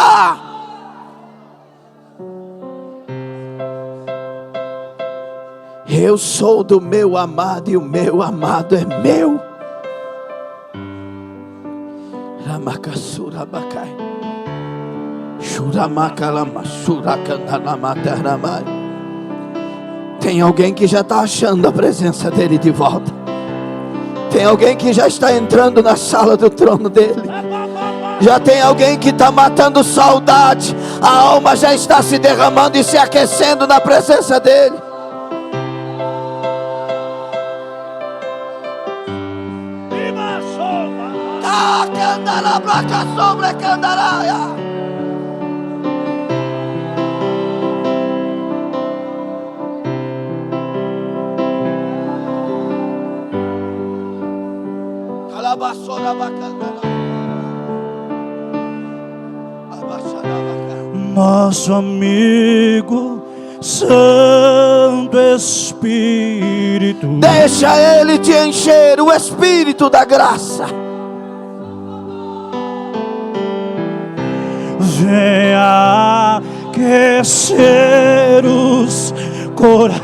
Eu sou do meu amado e o meu amado é meu. Tem alguém que já está achando a presença dele de volta. Tem alguém que já está entrando na sala do trono dele. Já tem alguém que está matando saudade. A alma já está se derramando e se aquecendo na presença dele. Nosso amigo Santo Espírito. Deixa Ele te encher, o Espírito da graça. Venha aquecer os corações.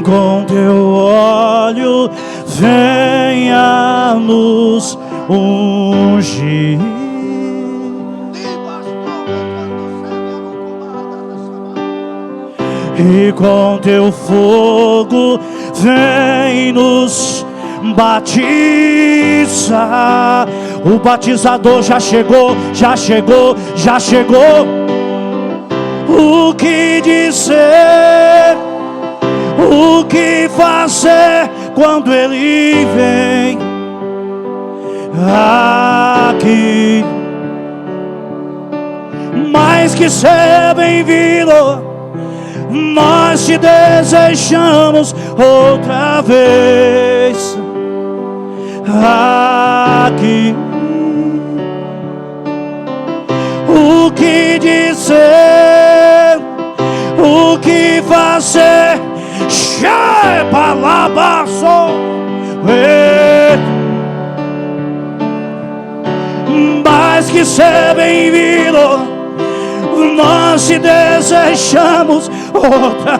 Com teu óleo venha nos ungir. E com teu fogo vem nos batizar. O batizador já chegou, já chegou, já chegou. O que dizer? O que fazer quando Ele vem aqui? Mais que ser bem-vindo, nós te desejamos outra vez aqui. O que dizer? O que fazer? Mais que ser bem-vindo, nós te desejamos outra.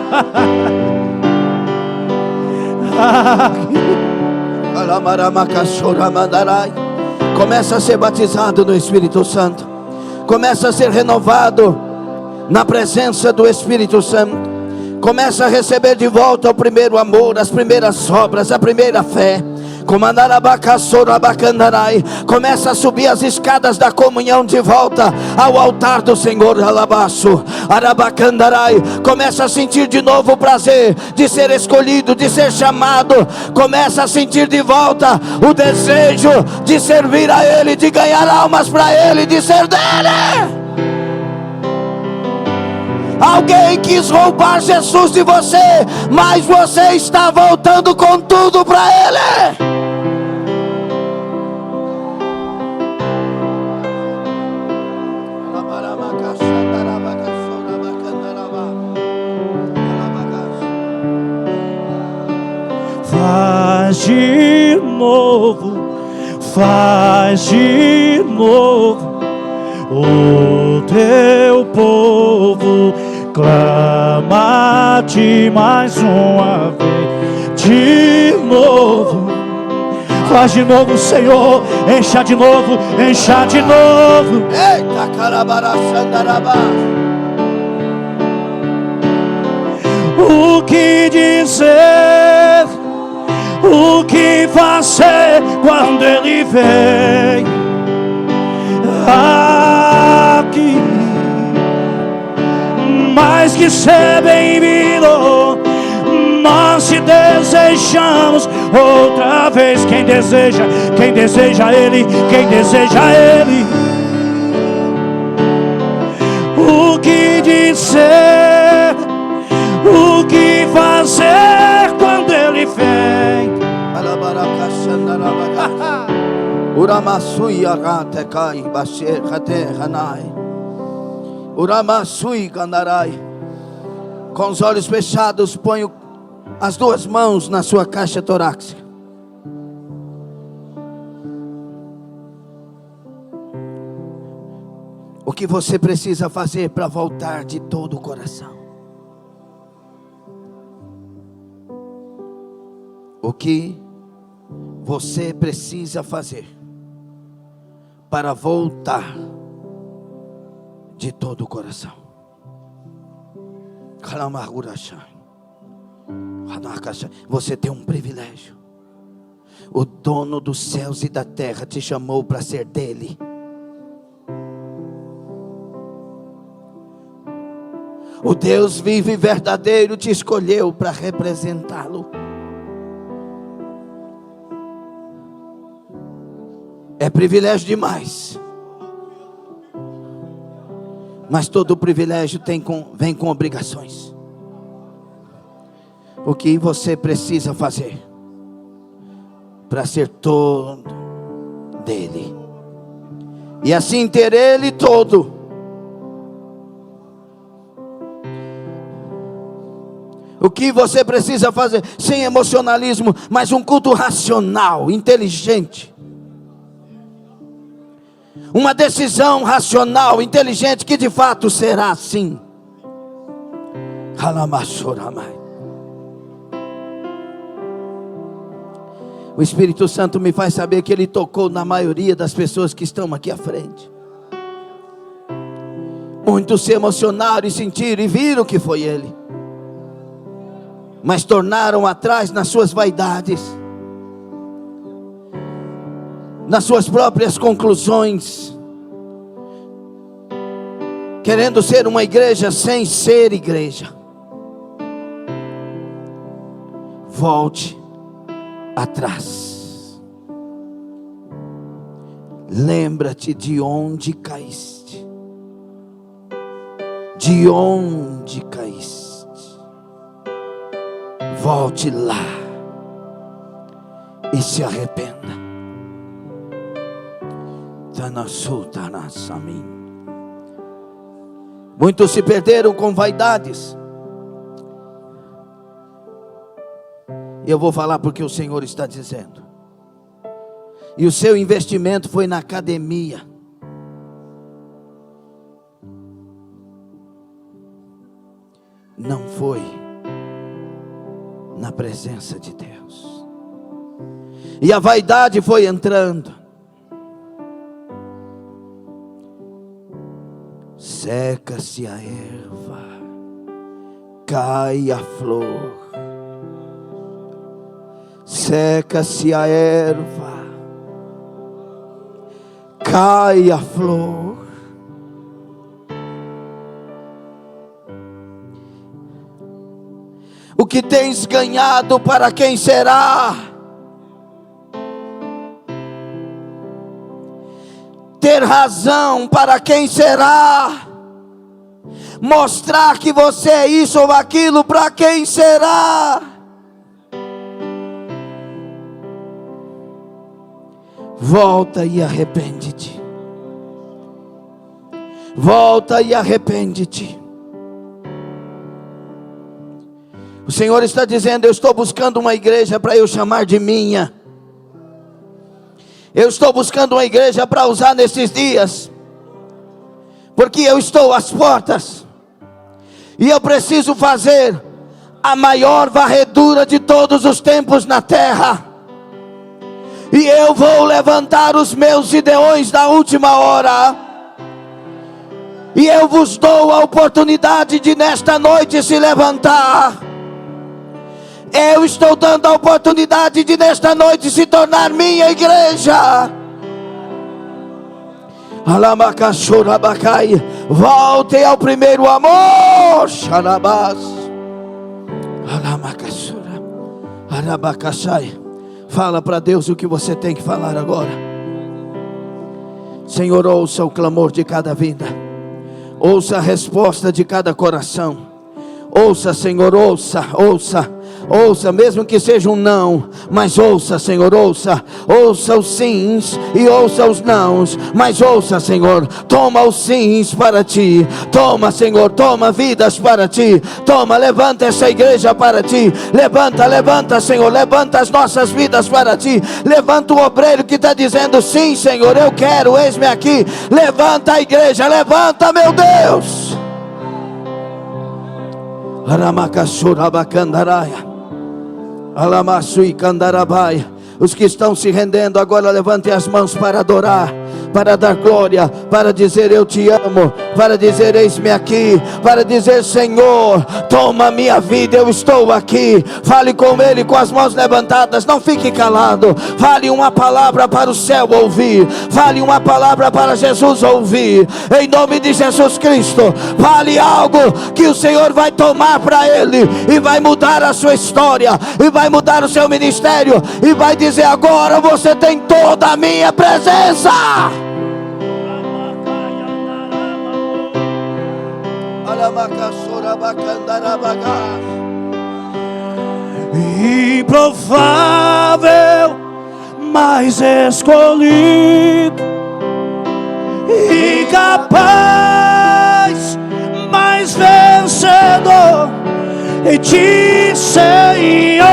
Começa a ser batizado no Espírito Santo. Começa a ser renovado na presença do Espírito Santo. Começa a receber de volta o primeiro amor, as primeiras obras, a primeira fé. Começa a subir as escadas da comunhão de volta ao altar do Senhor. Começa a sentir de novo o prazer de ser escolhido, de ser chamado. Começa a sentir de volta o desejo de servir a Ele, de ganhar almas para Ele, de ser dele. Alguém quis roubar Jesus de você, mas você está voltando com tudo para Ele. Faz de novo, faz de novo. O teu povo clama-te mais uma vez. De novo, faz de novo, Senhor. Encha de novo, encha de novo. Eita, carabaraçandarabá. O que dizer? O que fazer quando Ele vem aqui? Mais que ser bem-vindo, nós te desejamos outra vez. Quem deseja Ele, quem deseja Ele. O que dizer? O que fazer quando Ele vem? Uramasui arate kai bashe khate hanai. Uramasui gandarai. Com os olhos fechados, ponho as duas mãos na sua caixa torácica. O que você precisa fazer para voltar de todo o coração? O que você precisa fazer para voltar de todo o coração? Você tem um privilégio. O dono dos céus e da terra te chamou para ser dele. O Deus vivo e verdadeiro te escolheu para representá-lo. É privilégio demais. Mas todo privilégio vem com obrigações. O que você precisa fazer para ser todo dele, e assim ter ele todo. O que você precisa fazer? Sem emocionalismo, mas um culto racional, inteligente. Uma decisão racional, inteligente, que de fato será assim. O Espírito Santo me faz saber que Ele tocou na maioria das pessoas que estão aqui à frente. Muitos se emocionaram e sentiram e viram que foi Ele, mas tornaram atrás nas suas vaidades, nas suas próprias conclusões, querendo ser uma igreja sem ser igreja. Volte atrás. Lembra-te de onde caíste. De onde caíste. Volte lá e se arrependa. Muitos se perderam com vaidades. E eu vou falar porque o Senhor está dizendo. E o seu investimento foi na academia. Não foi na presença de Deus. E a vaidade foi entrando. Seca-se a erva, cai a flor. Seca-se a erva, cai a flor. O que tens ganhado, para quem será? Ter razão, para quem será? Mostrar que você é isso ou aquilo, para quem será? Volta e arrepende-te. Volta e arrepende-te. O Senhor está dizendo: eu estou buscando uma igreja para eu chamar de minha. Eu estou buscando uma igreja para usar nesses dias, porque eu estou às portas, e eu preciso fazer a maior varredura de todos os tempos na terra. E eu vou levantar os meus gideões da última hora. E eu vos dou a oportunidade de nesta noite se levantar. Eu estou dando a oportunidade de nesta noite se tornar minha igreja. Volte ao primeiro amor. Fala para Deus o que você tem que falar agora. Senhor, ouça o clamor de cada vida. Ouça a resposta de cada coração. Ouça, Senhor, ouça, ouça. Ouça, mesmo que seja um não, mas ouça, Senhor, ouça. Ouça os sims e ouça os nãos, mas ouça, Senhor. Toma os sims para ti. Toma, Senhor, toma vidas para ti. Toma, levanta essa igreja para ti. Levanta, levanta, Senhor, levanta as nossas vidas para ti. Levanta o obreiro que está dizendo: sim, Senhor, eu quero, eis-me aqui. Levanta a igreja, levanta, meu Deus. Aramacachurabacandaraya, Alamasui Candarabaia. Os que estão se rendendo agora, levantem as mãos para adorar, para dar glória, para dizer: eu te amo, para dizer: eis-me aqui, para dizer: Senhor, toma minha vida, eu estou aqui. Fale com Ele com as mãos levantadas, não fique calado. Fale uma palavra para o céu ouvir, fale uma palavra para Jesus ouvir, em nome de Jesus Cristo. Fale algo que o Senhor vai tomar para Ele, e vai mudar a sua história, e vai mudar o seu ministério, e vai dizer: agora você tem toda a minha presença. Improvável, mais escolhido, incapaz, mais vencedor em ti, Senhor.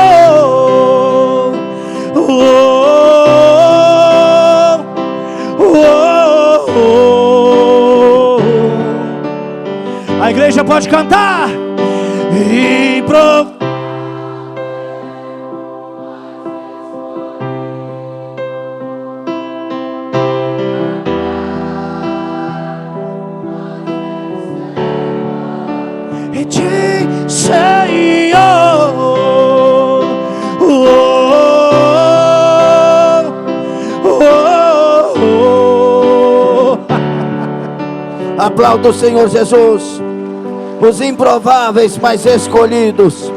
A igreja pode cantar. Em ti, Senhor. Aplauda o Senhor Jesus. Os improváveis, mas escolhidos.